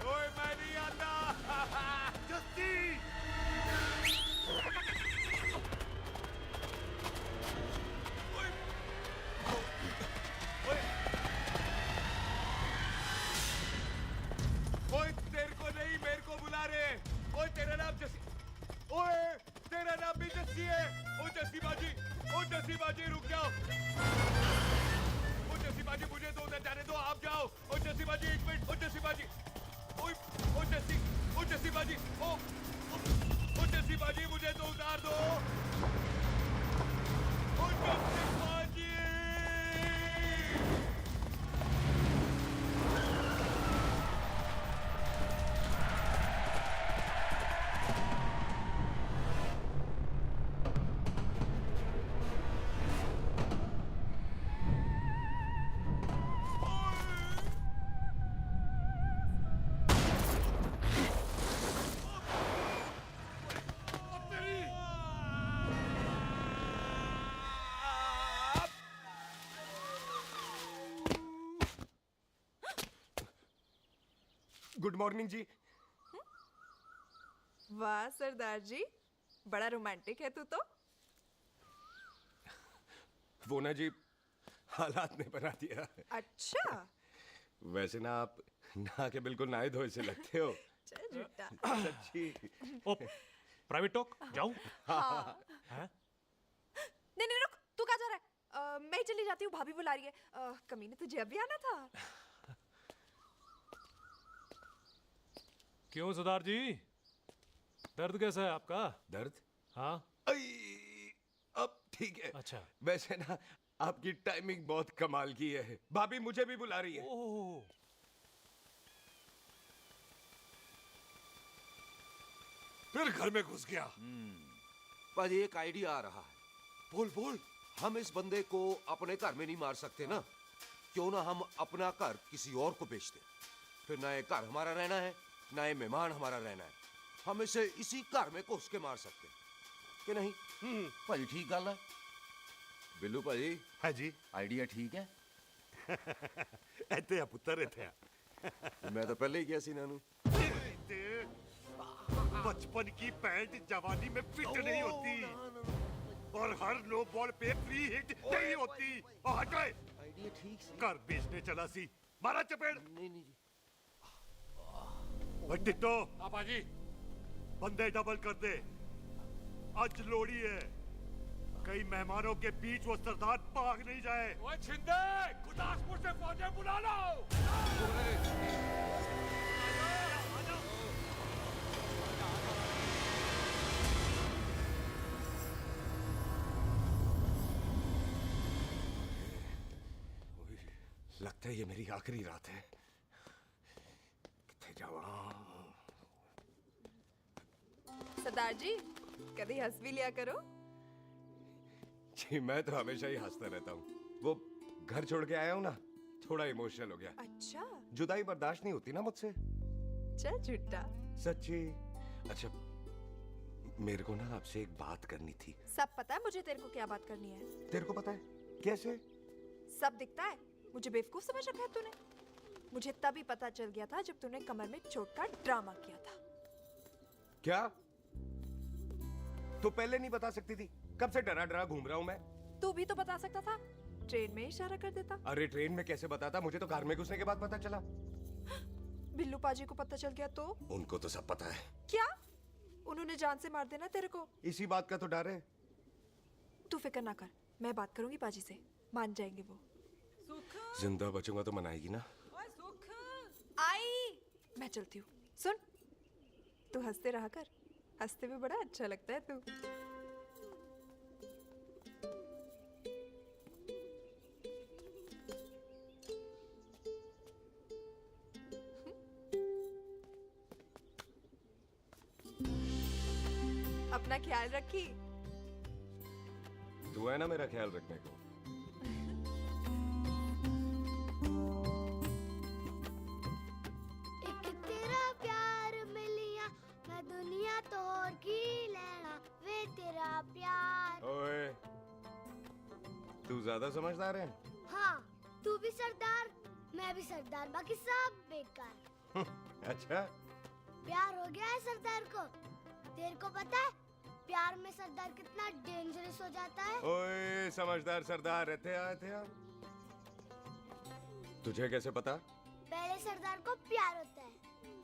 ओए मैं नहीं आता। ओए तेरे को नहीं, मेरे को बुला रहे। ओए तेरा नाम जसी, ओए तेरा नाम भी जसी है। ओ जसी बाजी, ओ जसी बाजी रुक जाओ। ओ जसी बाजी मुझे तो उधर जाने दो, आप जाओ। ओ जसी बाजी एक मिनट। ओ जसी बाजी, ओ जसी बाजी, ओ जसी बाजी मुझे तो उतार दो। ओ जसी बाजी। गुड मॉर्निंग जी। वाह सरदार जी, बड़ा रोमांटिक है तू तो। वो ना जी, हालात ने बना दिया। अच्छा। वैसे ना आप नहा के बिल्कुल नहाए धोए से लगते हो। चल झूठा। सच्ची। ओ प्राइवेट टॉक जाऊं? हाँ। हैं? नहीं नहीं रुक, तू कहाँ जा रहा है? मैं ही चली जाती हूँ, भाभी बुला रही है। कमीने तुझे अभी आना था। क्यों सरदार जी, दर्द कैसा है आपका? दर्द? हाँ। अब ठीक है। अच्छा। वैसे ना आपकी टाइमिंग बहुत कमाल की है। भाभी मुझे भी बुला रही है। फिर घर में घुस गया। पाजी एक आइडिया आ रहा है। बोल। हम इस बंदे को अपने घर में नहीं मार सकते ना, क्यों ना हम अपना घर किसी और को बेच दें। फिर ना ये घर हमारा रहना है, ना ये मेहमान हमारा रहना है। हम इसे इसी घर में घुस के मार सकते हैं कि नहीं? पाजी ठीक गल है। बिल्लू पाजी। हाँ जी। आइडिया ठीक है। ਇੱਥੇ ਆ ਪੁੱਤਰ ਇੱਥੇ ਆ। मैं तो पहले ही किया सी नानू। बचपन की पैंट जवानी में फिट नहीं होती और हर नो बॉल पे फ्री हिट नहीं होती। और हट गए। आइडिया ठीक से। घर बेचने चला सी, मारा चपेड़। नहीं जी। टिट्टो आपा जी, बंदे डबल कर दे। आज लोड़ी है, कई मेहमानों के बीच वो सरदार भाग नहीं जाए। ओए छिंदे, गुरदासपुर से फौजें बुला लो। लगता है ये मेरी आखिरी रात है। किथे जावा? सरदार जी कभी हंस भी लिया करो। जी मैं तो हमेशा ही हंसता रहता हूँ। वो घर छोड़ के आया हूँ ना, थोड़ा इमोशनल हो गया। अच्छा जुदाई बर्दाश्त नहीं होती ना मुझसे। चल झूठा। सच्ची। अच्छा मेरे को ना आपसे एक बात करनी थी। सब पता है मुझे तेरे को क्या बात करनी है। तेरे को पता है? कैसे? सब दिखता है। मुझे बेवकूफ समझ रखा है तूने। मुझे तभी पता चल गया था जब तूने कमर में चोट का ड्रामा किया था। क्या? तो पहले नहीं बता सकती थी? कब से डरा डरा घूम रहा हूँ मैं। तू भी तो बता सकता था, ट्रेन में इशारा कर देता। अरे ट्रेन में कैसे बताता? मुझे तो कार में घुसने के बाद पता चला। बिल्लू पाजी को पता चल गया तो? उनको तो सब पता है। क्या? उन्होंने जान से मार देना तेरे को। इसी बात का तो डर है। तू फिक्र ना कर, मैं बात करूंगी पाजी से, मान जाएंगे वो। जिंदा बचूंगा तो मनाएगी ना? आई मैं चलती हूँ। सुन तू हंसते रहा कर, हंसते में बड़ा अच्छा लगता है तू। अपना ख्याल रखी। तू है ना मेरा ख्याल रखने को। एक तेरा प्यार मिलिया मैं दुनिया तोड़ की लेना वे तेरा प्यार। ओए तू ज्यादा समझदार है। हाँ तू भी सरदार मैं भी सरदार, बाकी सब बेकार। अच्छा प्यार हो गया है सरदार को। तेरे को पता है प्यार में सरदार कितना डेंजरस हो जाता है। ओए समझदार सरदार रहते आए थे आप। तुझे कैसे पता? पहले सरदार को प्यार होता है,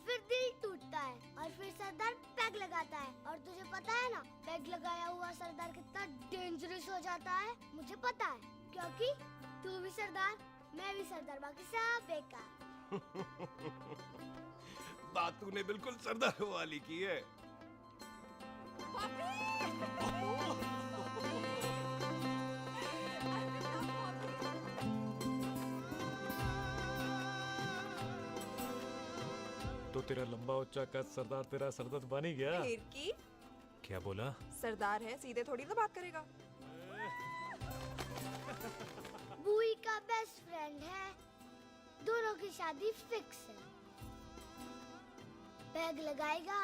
फिर दिल टूटता है और फिर सरदार पैग लगाता है। और तुझे पता है ना पैग लगाया हुआ सरदार कितना डेंजरस हो जाता है। मुझे पता है क्योंकि तू भी सरदार मैं भी सरदार, बाकी सब बेकार। बात तूने बिल्कुल सरदार वाली की है। तो तेरा लंबा उच्चा कद सरदार तेरा सरदर्द बन ही गया। फिर की? क्या बोला? सरदार है सीधे थोड़ी ना बात करेगा। बुई का बेस्ट फ्रेंड है, दोनों की शादी फिक्स है। पैग लगाएगा।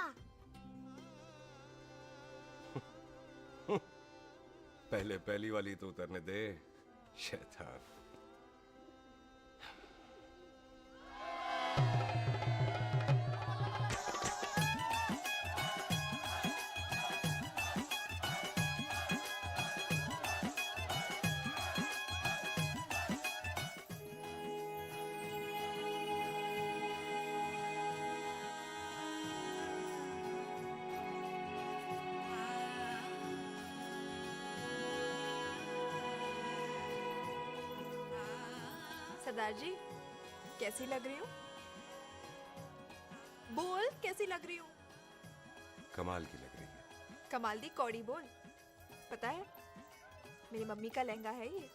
पहले पहली वाली तो उतरने दे शैतान। सरदार जी कैसी लग रही हूँ? बोल कैसी लग रही हूँ? कमाल की लग रही है। कमाल दी कौड़ी बोल। पता है मेरी मम्मी का लहंगा है ये।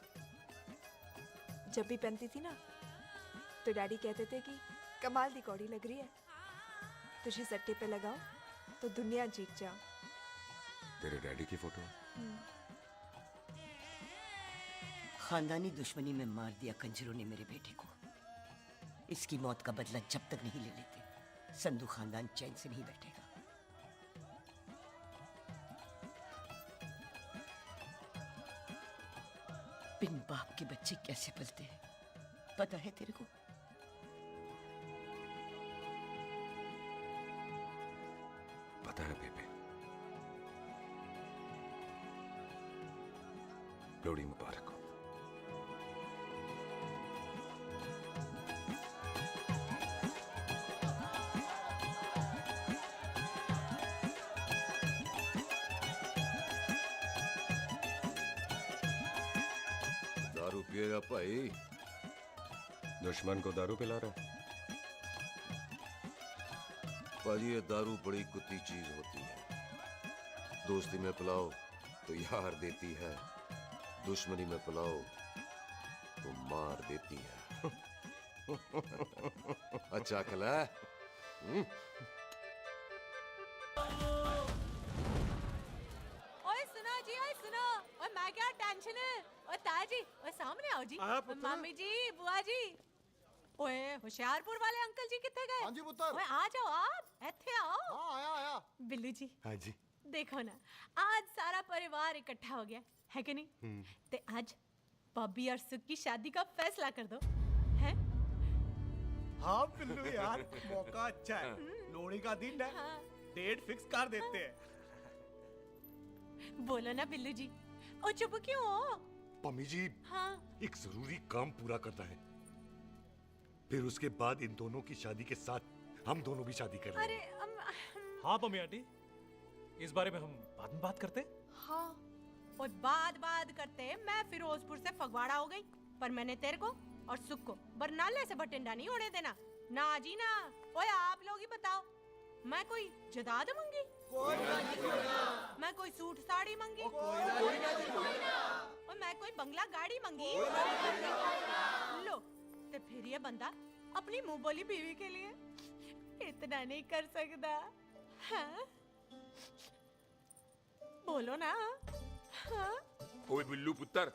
जब भी पहनती थी ना तो डैडी कहते थे कि कमाल दी कौड़ी लग रही है, तुझे सट्टे पे लगाओ तो दुनिया जीत जाओ। तेरे डैडी की फोटो? खानदानी दुश्मनी में मार दिया कंजरों ने मेरे बेटे को। इसकी मौत का बदला जब तक नहीं ले लेते संधू खानदान चैन से नहीं बैठेगा। बिन बाप के बच्चे कैसे पलते हैं पता है तेरे को? पता है बेबे। लोहड़ी मुबारक हो। दारू पिएगा भाई? दुश्मन को दारू पिला रहा है? भाजी ये दारू बड़ी कुत्ती चीज होती है। दोस्ती में पिलाओ तो यार देती है, दुश्मनी में पिलाओ तो मार देती है। अच्छा खिला है। ओए सुनो जी, ओए सुनो, ओए मैं क्या टेंशन है, ओए ताजी, ओए सामने आओ जी, आया ओए पुत्र। मामी जी, बुआ जी, ओए होशियारपुर वाले अंकल जी कितने गए? हाँ जी पुत्र। ओए आ जाओ आप, इत्थे आओ। हाँ आया आया। बिल्लू जी, हाँ जी। देखो ना, आज सारा परिवार इकट्ठा हो गया है कि नहीं? ते आज बॉबी और सुख की शादी का फैसला कर दो, हैं? हाँ बिल्लू यार, मौका अच्छा है, लोहड़ी का दिन है, डेट फिक्स कर देते हैं। बोलो ना बिल्लू जी, ओ चुप क्यों हो? पम्मी जी, हाँ एक जरूरी काम पूरा करना है, फिर उसके बाद इन दोनों की शादी के साथ हम दोनों भी शादी कर अरे लेंगे। हाँ पम्मी आंटी, इस बारे में हम बाद में बात करते हैं। हाँ और बाद करते मैं फिरोजपुर से फगवाड़ा हो गई, पर मैंने तेरे को और सुख को बरनाले से बठिंडा नहीं होने देना, ना जी ना। ओए आप लोग ही बताओ, मैं कोई जदाद मंगी, मैं कोई सूट साड़ी मंगी, और मैं कोई बंगला गाड़ी मंगी, लो तो फिर ये बंदा अपनी मुंह बोली बीवी के लिए इतना नहीं कर सकता, हाँ? बोलो ना। हाँ? ओए बिल्लू पुत्र,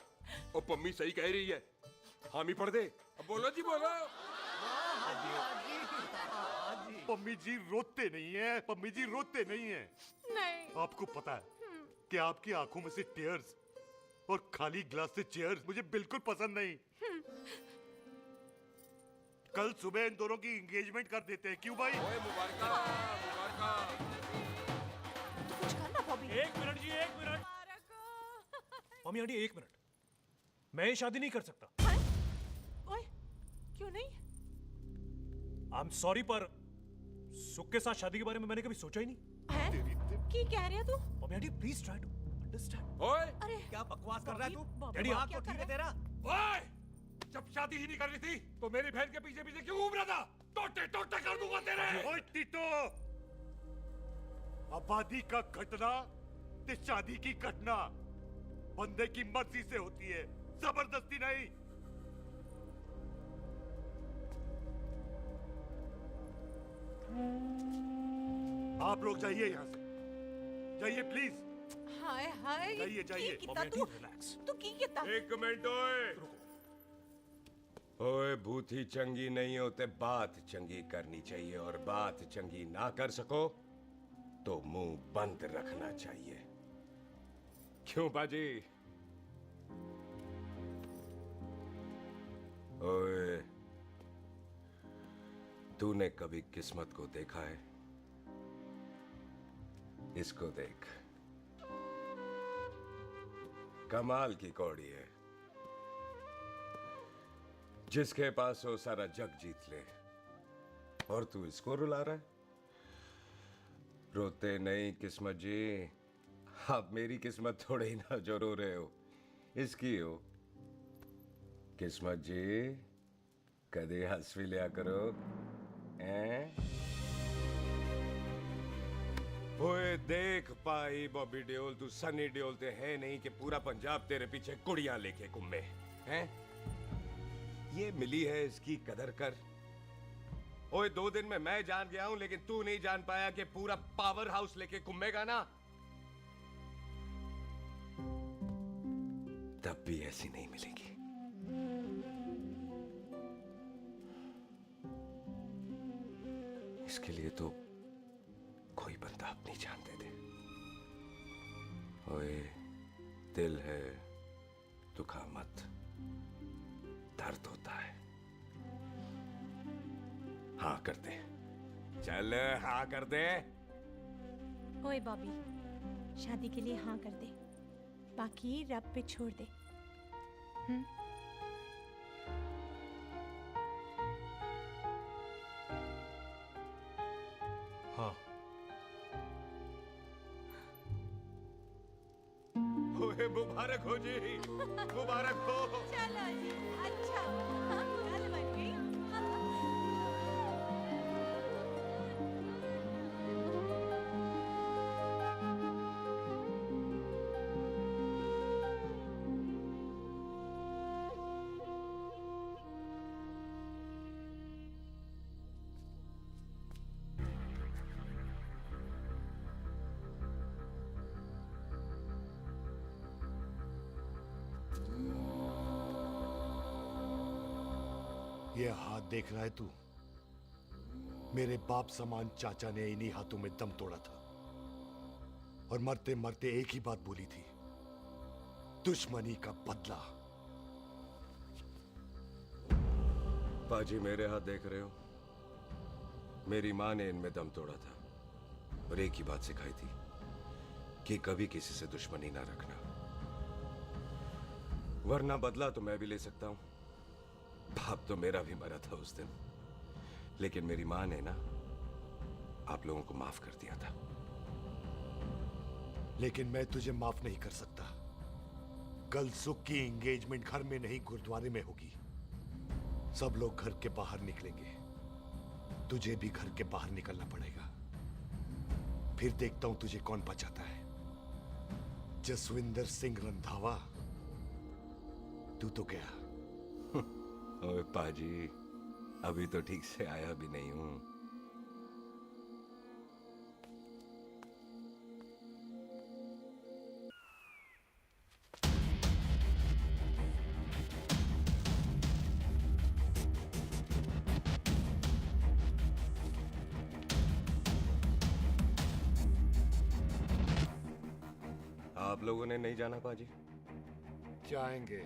ओ पम्मी सही कह रही है, हामी पढ़ दे। अब बोलो जी बोलो। पम्मी जी रोते नहीं है, पम्मी जी रोते नहीं है। नहीं। आपको पता है कि आपकी आंखों में से टीयर्स और खाली ग्लास से चेयर्स मुझे बिल्कुल पसंद नहीं। कल सुबह इन दोनों की एंगेजमेंट कर देते हैं, क्यों भाई? कुछ करना बॉबी। एक मिनट जी, एक मिनट। मम्मी आंटी एक मिनट, मैं ये शादी नहीं कर सकता। ओए क्यों नहीं? आई एम सॉरी, पर सुख के साथ शादी के बारे में मैंने कभी सोचा ही नहीं। की कह रहे तू? Mummy aunty please try to understand. ओए अरे क्या बकवास कर रहा है तू? डैडी, दिमाग क्या तो कर ठीक है रहा तेरा? ओए, जब शादी ही नहीं करनी थी तो मेरी बहन के पीछे पीछे क्यों घूम रहा था? टोटे टोटे कर दूंगा तेरे। ओए टीटो, आबादी का घटना ते शादी की घटना बंदे की मर्जी से होती है, जबरदस्ती नहीं। आप लोग जाइए यहाँ से, जाइए प्लीज। हाय हाय जाइए, जाइए। की कितना तू की कितना? एक मिनट ओए। ओए भूती चंगी नहीं होते, बात चंगी करनी चाहिए, और बात चंगी ना कर सको तो मुंह बंद रखना चाहिए। क्यों बाजी? ओए, तूने कभी किस्मत को देखा है? इसको देख, कमाल की कौड़ी है, जिसके पास हो सारा जग जीत ले, और तू इसको रुला रहा है? रोते नहीं किस्मत जी, आप मेरी किस्मत थोड़े ही ना जो रो रहे हो, इसकी हो। किस्मत जी कदे हंस भी लिया करो, हैं? ओए देख पाई बॉबी देओल, तू सनी देओल ते है नहीं कि पूरा पंजाब तेरे पीछे कुड़ियां लेके घूमे हैं? ये मिली है, इसकी कदर कर। ओए 2 दिन में मैं जान गया हूं, लेकिन तू नहीं जान पाया कि पूरा पावर हाउस लेके घूमेगा ना, तब भी ऐसी नहीं मिलेगी। इसके लिए तो कोई बंदा अपनी जान दे दे। ओए दिल है, दुखा मत, दर्द होता है। हाँ कर दे, चल हाँ कर दे। ओए बॉबी, शादी के लिए हाँ कर दे, बाकी रब पे छोड़ दे। हाँ। ओए मुबारक हो जी, मुबारक हो। चलो जी, अच्छा हाँ, गल बन गई। ये हाथ देख रहा है तू? मेरे बाप समान चाचा ने इन्हीं हाथों में दम तोड़ा था और मरते मरते एक ही बात बोली थी, दुश्मनी का बदला। पाजी मेरे हाथ देख रहे हो? मेरी माँ ने इनमें दम तोड़ा था और एक ही बात सिखाई थी कि कभी किसी से दुश्मनी ना रखना, वरना बदला तो मैं भी ले सकता हूं। बाप तो मेरा भी मरा था उस दिन, लेकिन मेरी माँ ने ना आप लोगों को माफ कर दिया था। लेकिन मैं तुझे माफ नहीं कर सकता। कल सुख की एंगेजमेंट घर में नहीं गुरुद्वारे में होगी। सब लोग घर के बाहर निकलेंगे, तुझे भी घर के बाहर निकलना पड़ेगा। फिर देखता हूं तुझे कौन बचाता है, जसविंदर सिंह रंधावा तू तो क्या? ओए पाजी, अभी तो ठीक से आया भी नहीं हूं। आप लोगों ने नहीं जाना पाजी? जाएंगे,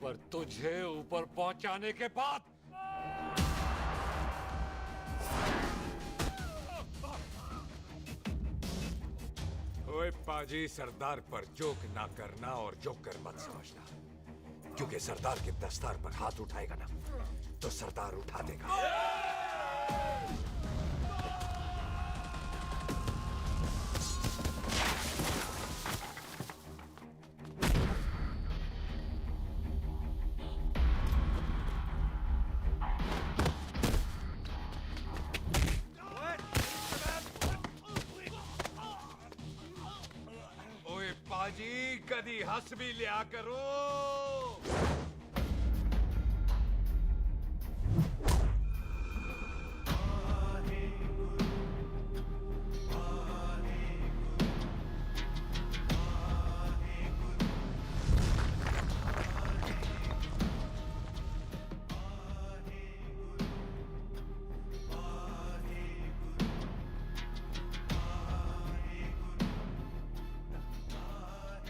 पर तुझे ऊपर पहुंचाने के बाद। ओए पाजी, सरदार पर जोक ना करना और जोकर मत समझना, क्योंकि सरदार के दस्तार पर हाथ उठाएगा ना तो सरदार उठा देगा। ओए पाजी, कदी हंस भी लिया करो।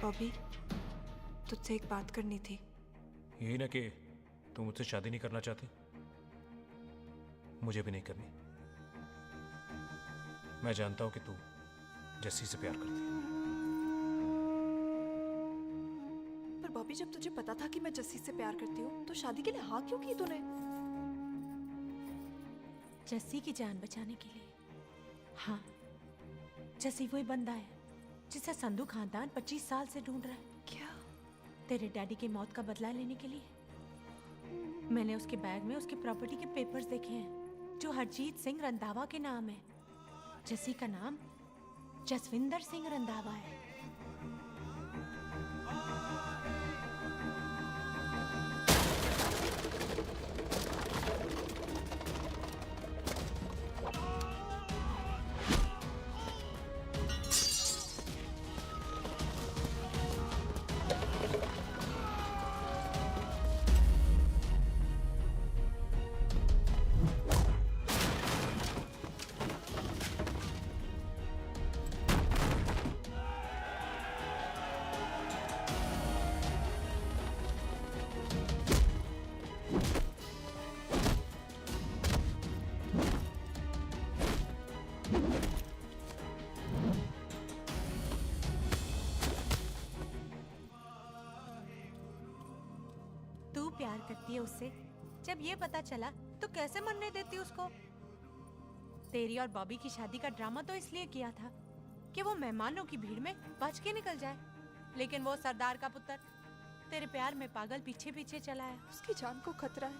बॉबी, तुझसे एक बात करनी थी। यही ना कि तुम मुझसे शादी नहीं करना चाहती, मुझे भी नहीं करनी। मैं जानता हूं कि तू जस्सी से प्यार करती है। पर बॉबी, जब तुझे पता था कि मैं जस्सी से प्यार करती हूँ तो शादी के लिए हाँ क्यों की तूने? जस्सी की जान बचाने के लिए। हाँ, जस्सी वही बंदा है जिसे संधू खानदान 25 साल से ढूंढ रहा है। क्या? तेरे डैडी की मौत का बदला लेने के लिए। मैंने उसके बैग में उसकी प्रॉपर्टी के पेपर्स देखे हैं जो हरजीत सिंह रंधावा के नाम है। जस्सी का नाम जसविंदर सिंह रंधावा है। तू प्यार करती है उससे। जब ये पता चला तो कैसे मरने देती उसको? तेरी और बॉबी की शादी का ड्रामा तो इसलिए किया था कि वो मेहमानों की भीड़ में बच के निकल जाए, लेकिन वो सरदार का पुत्र तेरे प्यार में पागल पीछे पीछे चला है। उसकी जान को खतरा है,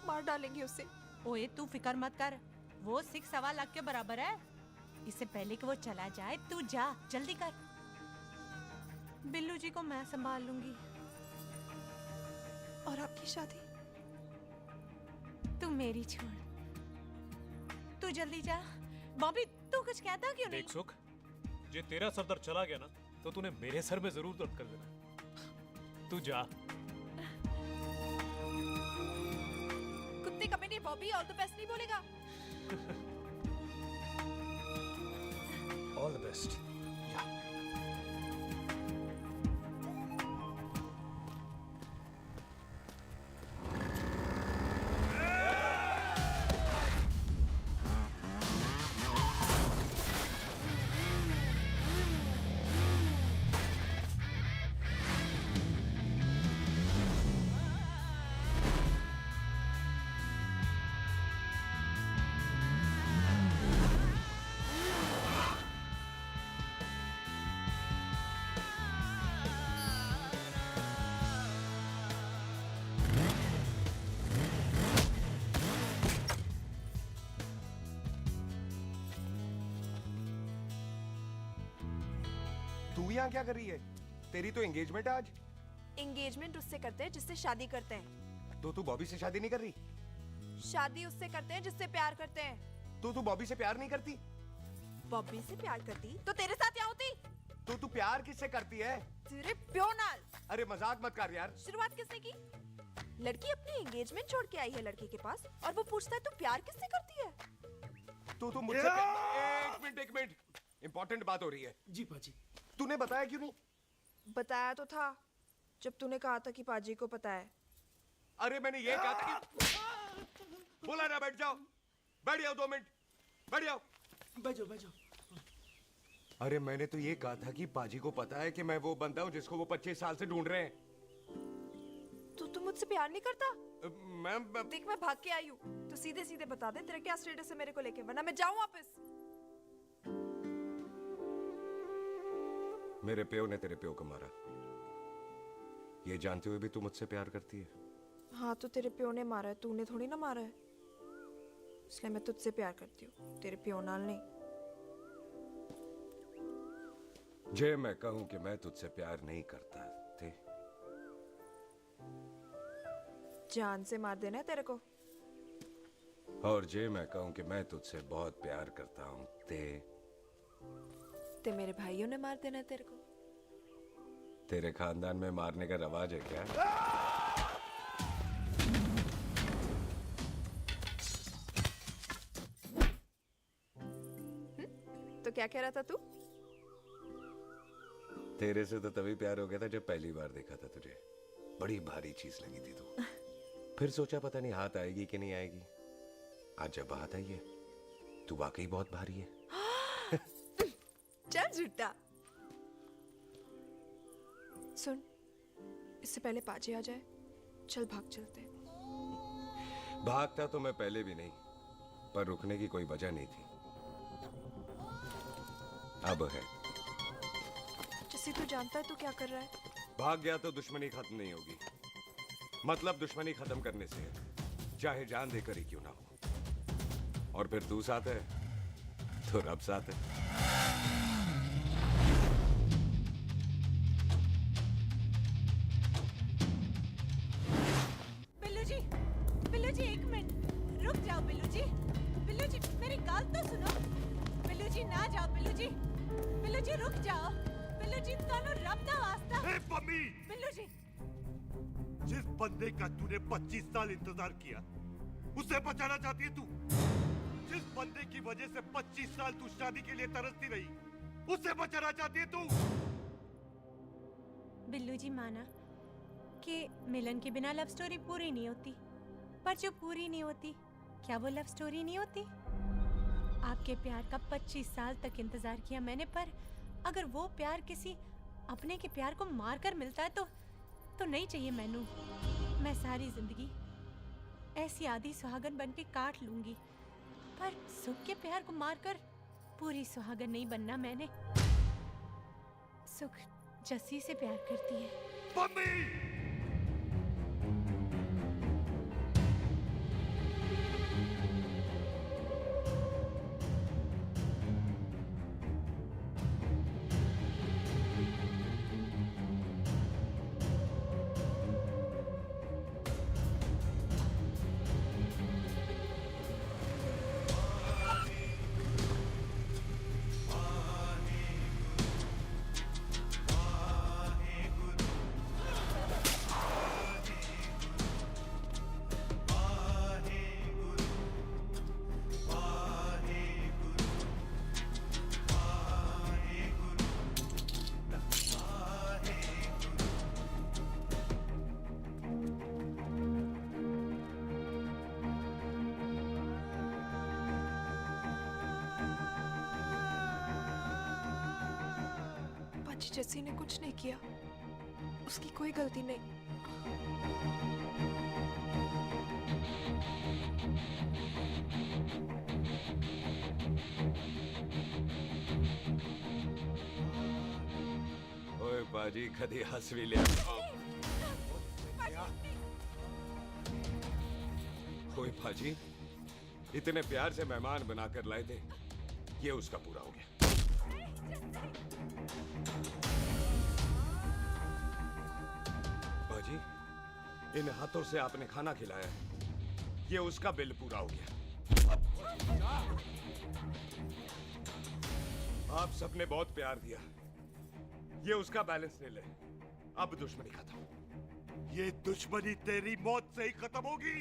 मार डालेंगे उसे। ओए तू फिक्र मत कर, वो 1.25 लाख के बराबर है। इससे पहले कि वो चला जाए तू जा, जल्दी कर। बिल्लू जी को मैं संभाल लूंगी। और आपकी शादी? तू मेरी छोड़, तू जल्दी जा। बॉबी तू कुछ कहता क्यों नहीं? देख सुख, जे तेरा सरदार चला गया ना तो तूने मेरे सर में जरूर दर्द कर देना। तू जा। अपने committee Bobby all the best नहीं बोलेगा? All the best. तू यहाँ क्या कर रही है? तेरी तो एंगेजमेंट है आज। एंगेजमेंट उससे करते हैं जिससे शादी करते हैं। तो तू बॉबी से शादी नहीं कर रही? शादी उससे करते हैं जिससे प्यार करते हैं। तो तू बॉबी से प्यार नहीं करती? बॉबी से प्यार करती तो तेरे साथ क्या होती? तो तू प्यार किससे करती है? तेरे प्यो नाल। अरे मजाक मत कर यार। शुरुआत किसने की? लड़की अपनी एंगेजमेंट छोड़ के आई है लड़के के पास और वो पूछता है तू प्यार किससे करती है? तो मुझसे एक मिनट इंपॉर्टेंट बात हो रही है। जी पाजी। तूने बताया क्यों नहीं? बताया तो था जब तूने कहा था कि पाजी को पता है। अरे मैंने ये कहा था कि बोला ना बैठ जाओ। बैठ जाओ 2 मिनट। बैठ जाओ। बैठ जाओ। अरे मैंने तो ये कहा था कि पाजी को पता है कि मैं वो बंदा हूँ जिसको वो 25 साल से ढूंढ रहे हैं। तो तू मुझसे प्यार नहीं करता? मैं देख मैं भाग के आई हूँ तो सीधे सीधे बता दे तेरा क्या स्टेटस है मेरे को लेके, वरना मैं जाऊँ वापस। मेरे प्यो ने तेरे प्यो को मारा, ये जानते हुए भी तू मुझसे प्यार करती है? हाँ तो तेरे प्यो ने मारा है, तूने थोड़ी ना मारा है, इसलिए मैं तुझसे प्यार करती हूँ, तेरे प्यो नाल नहीं। जे मैं कहूं कि मैं तुझसे प्यार नहीं करता थे, जान से मार देना है तेरे को। और जे मैं कहूं कि मैं तुझसे बहुत प्यार करता हूं ते मेरे भाइयों ने मार देना है तेरे को। तेरे खानदान में मारने का रवाज है क्या? तो क्या कह रहा था तू? तेरे से तो तभी प्यार हो गया था जब पहली बार देखा था तुझे, बड़ी भारी चीज लगी थी तू। फिर सोचा पता नहीं हाथ आएगी कि नहीं आएगी, आज जब हाथ आई है तू वाकई बहुत भारी है। चल झूठा। सुन, इससे पहले पाजी आ जाए, चल भाग चलते। भागता तो मैं पहले भी नहीं, पर रुकने की कोई वजह नहीं थी, अब है। जैसे तू जानता है तू क्या कर रहा है। भाग गया तो दुश्मनी खत्म नहीं होगी, मतलब दुश्मनी खत्म करने से चाहे जान देकर ही क्यों ना हो। और फिर तू साथ है तो रब साथ है। बिल्लू जी एक मिनट रुक जाओ। बिल्लू जी मेरी बात तो सुनो। बिल्लू जी ना जाओ। बिल्लू जी रुक जाओ। बिल्लू जी तानो रब दा वास्ता। ए पम्मी, बिल्लू जी जिस बंदे का तूने 25 साल इंतजार किया उसे बचाना चाहती है तू? जिस बंदे की वजह से 25 साल तू शादी के लिए तरसती रही उसे बचाना चाहती है तू? बिल्लू जी माना कि मिलन के बिना लव स्टोरी पूरी नहीं होती, पर जो पूरी नहीं होती क्या वो लव स्टोरी नहीं होती? आपके प्यार का 25 साल तक इंतजार किया मैंने, पर अगर वो प्यार किसी अपने के प्यार को मारकर मिलता है तो नहीं चाहिए मैनू। मैं सारी जिंदगी ऐसी आधी सुहागन बन के काट लूंगी, पर सुख के प्यार को मारकर पूरी सुहागन नहीं बनना मैंने। सुख जस्सी से प्यार करती है। पम्मी! पाजी जस्सी ने कुछ नहीं किया, उसकी कोई गलती नहीं। ओए बाजी कदी हंस भी लिया। ओए बाजी इतने प्यार से मेहमान बनाकर लाए थे, ये उसका पूरा हो गया। बाजी इन हाथों से आपने खाना खिलाया है, ये उसका बिल पूरा हो गया। आप सबने बहुत प्यार दिया, ये उसका बैलेंस ले ले। अब दुश्मनी खत्म। ये दुश्मनी तेरी मौत से ही खत्म होगी।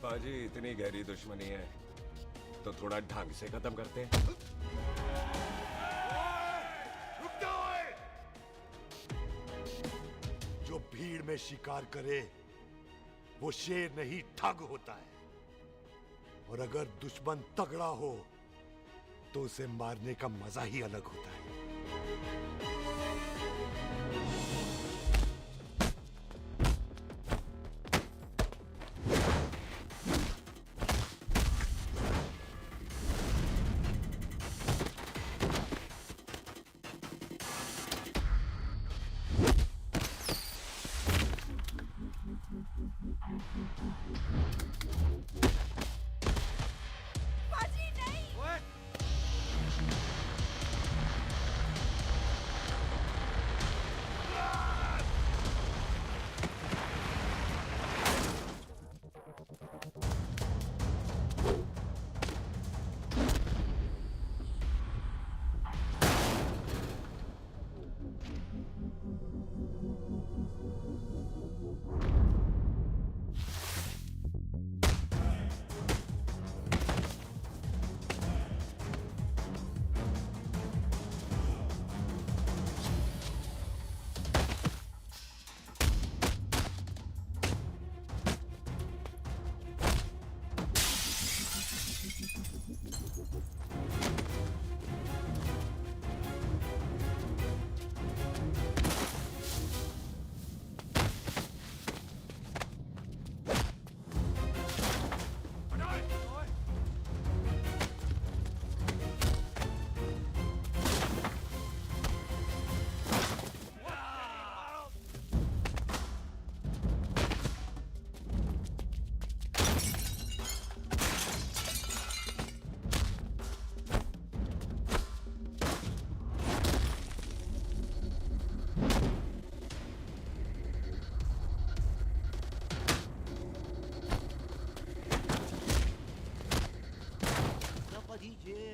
बाजी इतनी गहरी दुश्मनी है तो थोड़ा ढंग से खत्म करते हैं। रुक जाओ। जो भीड़ में शिकार करे वो शेर नहीं ठग होता है, और अगर दुश्मन तगड़ा हो तो उसे मारने का मजा ही अलग होता है।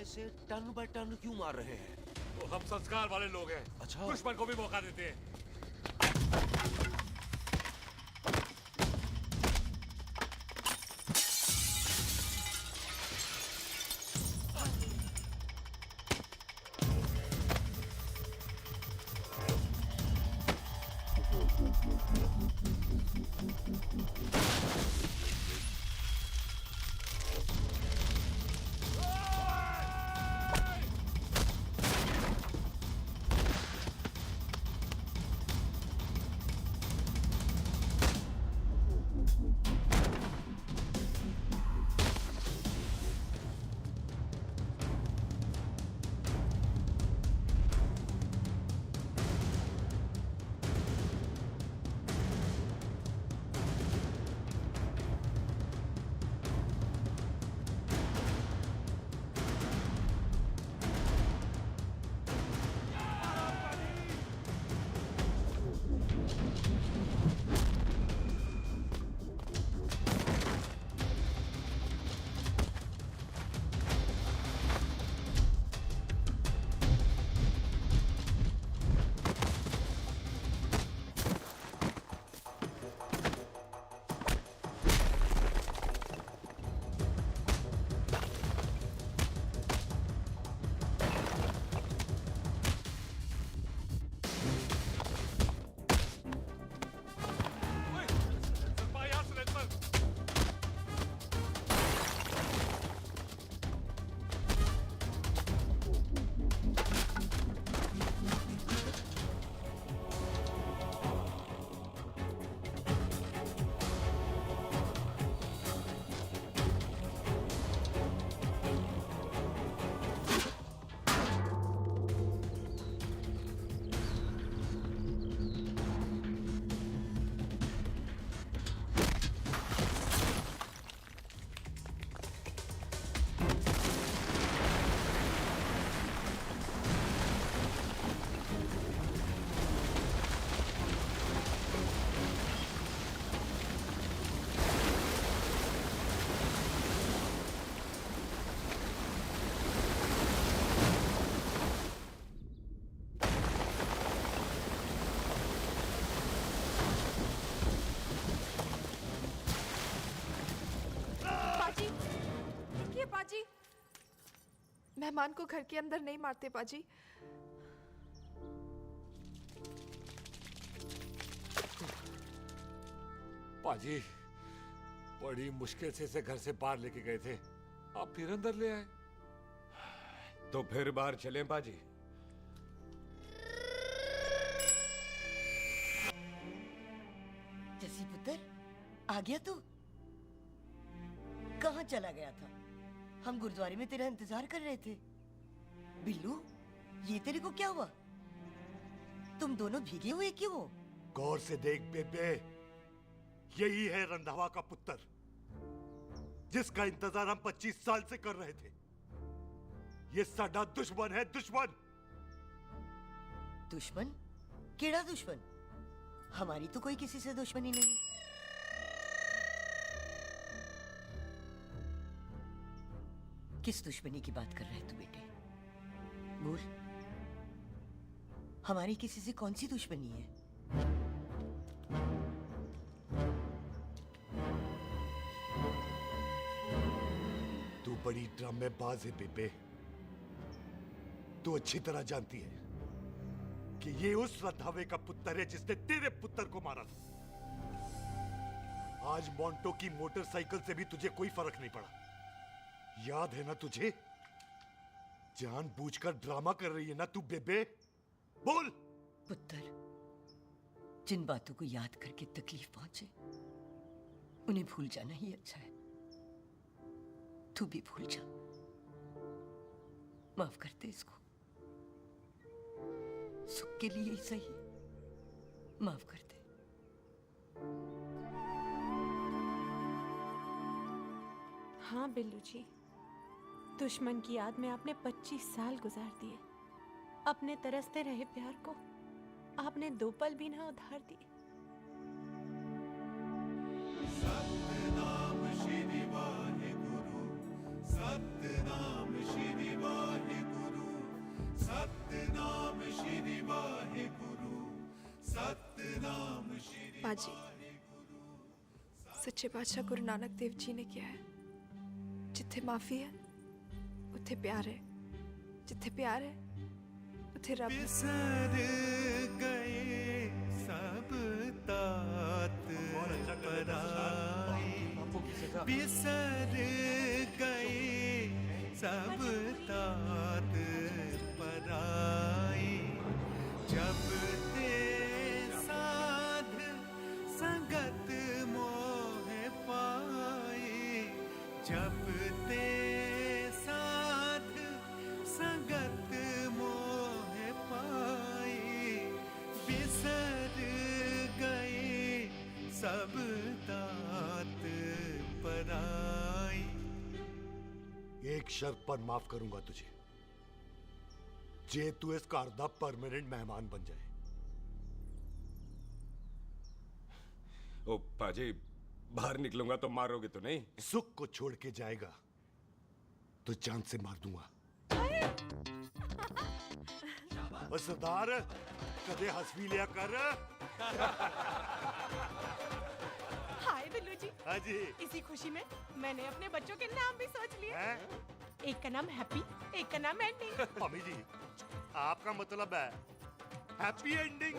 ऐसे टन बाय टन क्यों मार रहे हैं? वो हम संस्कार वाले लोग हैं। अच्छा। दुश्मन को भी मौका देते हैं। मेहमान को घर के अंदर नहीं मारते पाजी। पाजी, बड़ी मुश्किल से इसे घर से बाहर लेके गए थे, आप फिर अंदर ले आए। तो फिर बाहर चलें पाजी। जसी पुत्र, आ गया तू? कहाँ चला गया था? हम गुरुद्वारे में तेरा इंतजार कर रहे थे। बिल्लू, ये तेरे को क्या हुआ? तुम दोनों भीगे हुए क्यों हो? गौर से देख बेबे, यही है रंधावा का पुत्र, जिसका इंतजार हम 25 साल से कर रहे थे। ये साडा दुश्मन है, दुश्मन। दुश्मन? केड़ा दुश्मन? हमारी तो कोई किसी से दुश्मनी नहीं। किस दुश्मनी की बात कर रहे तू बेटे? बोल, हमारी किसी से कौन सी दुश्मनी है? तू बड़ी ड्रामेबाज है बेबे। तू अच्छी तरह जानती है कि ये उस रंधावे का पुत्र है जिसने तेरे पुत्र को मारा था। आज मोंटो की मोटरसाइकिल से भी तुझे कोई फर्क नहीं पड़ा। याद है ना तुझे? जानबूझकर ड्रामा कर रही है ना तू बेबे? बोल। पुत्र, जिन बातों को याद करके तकलीफ पहुंचे, उन्हें भूल जाना ही अच्छा है। तू भी भूल जा। माफ कर दे इसको। सुख के लिए ही सही, माफ कर दे। हाँ बिल्लू जी, दुश्मन की याद में आपने 25 साल गुजार दिए। अपने तरसते रहे प्यार को आपने 2 पल भी ना उधार दिए। सतनाम श्री वाहेगुरु, सतनाम श्री वाहेगुरु, सतनाम श्री वाहेगुरु, सतनाम श्री। पाजी, सच्चे बादशाह गुरु नानक देव जी ने किया है, जिथे माफी है उथे प्यार है, जिथे प्यार है उथे रब। बिसर गए सब तात पराई, बिसर गए सब तात पराई, जब ते साध संगत मोह पाई, जब ते साध संगत मोह पाई, बिसर गए सब तात पराई। एक शर्त पर माफ करूंगा तुझे, जे तू इस घर दा परमानेंट मेहमान बन जाए। ओ पाजी, बाहर निकलूंगा तो मारोगे तो नहीं? सुख को छोड़ के जाएगा तो जान से मार दूंगा। ओ सरदार, कदे हंस भी लिया कर। हाय बिल्लू जी। हाँ जी। इसी खुशी में मैंने अपने बच्चों के नाम भी सोच लिए। एक का नाम हैप्पी, एक का नाम एंडिंग। मम्मी जी, आपका मतलब है हैप्पी एंडिंग।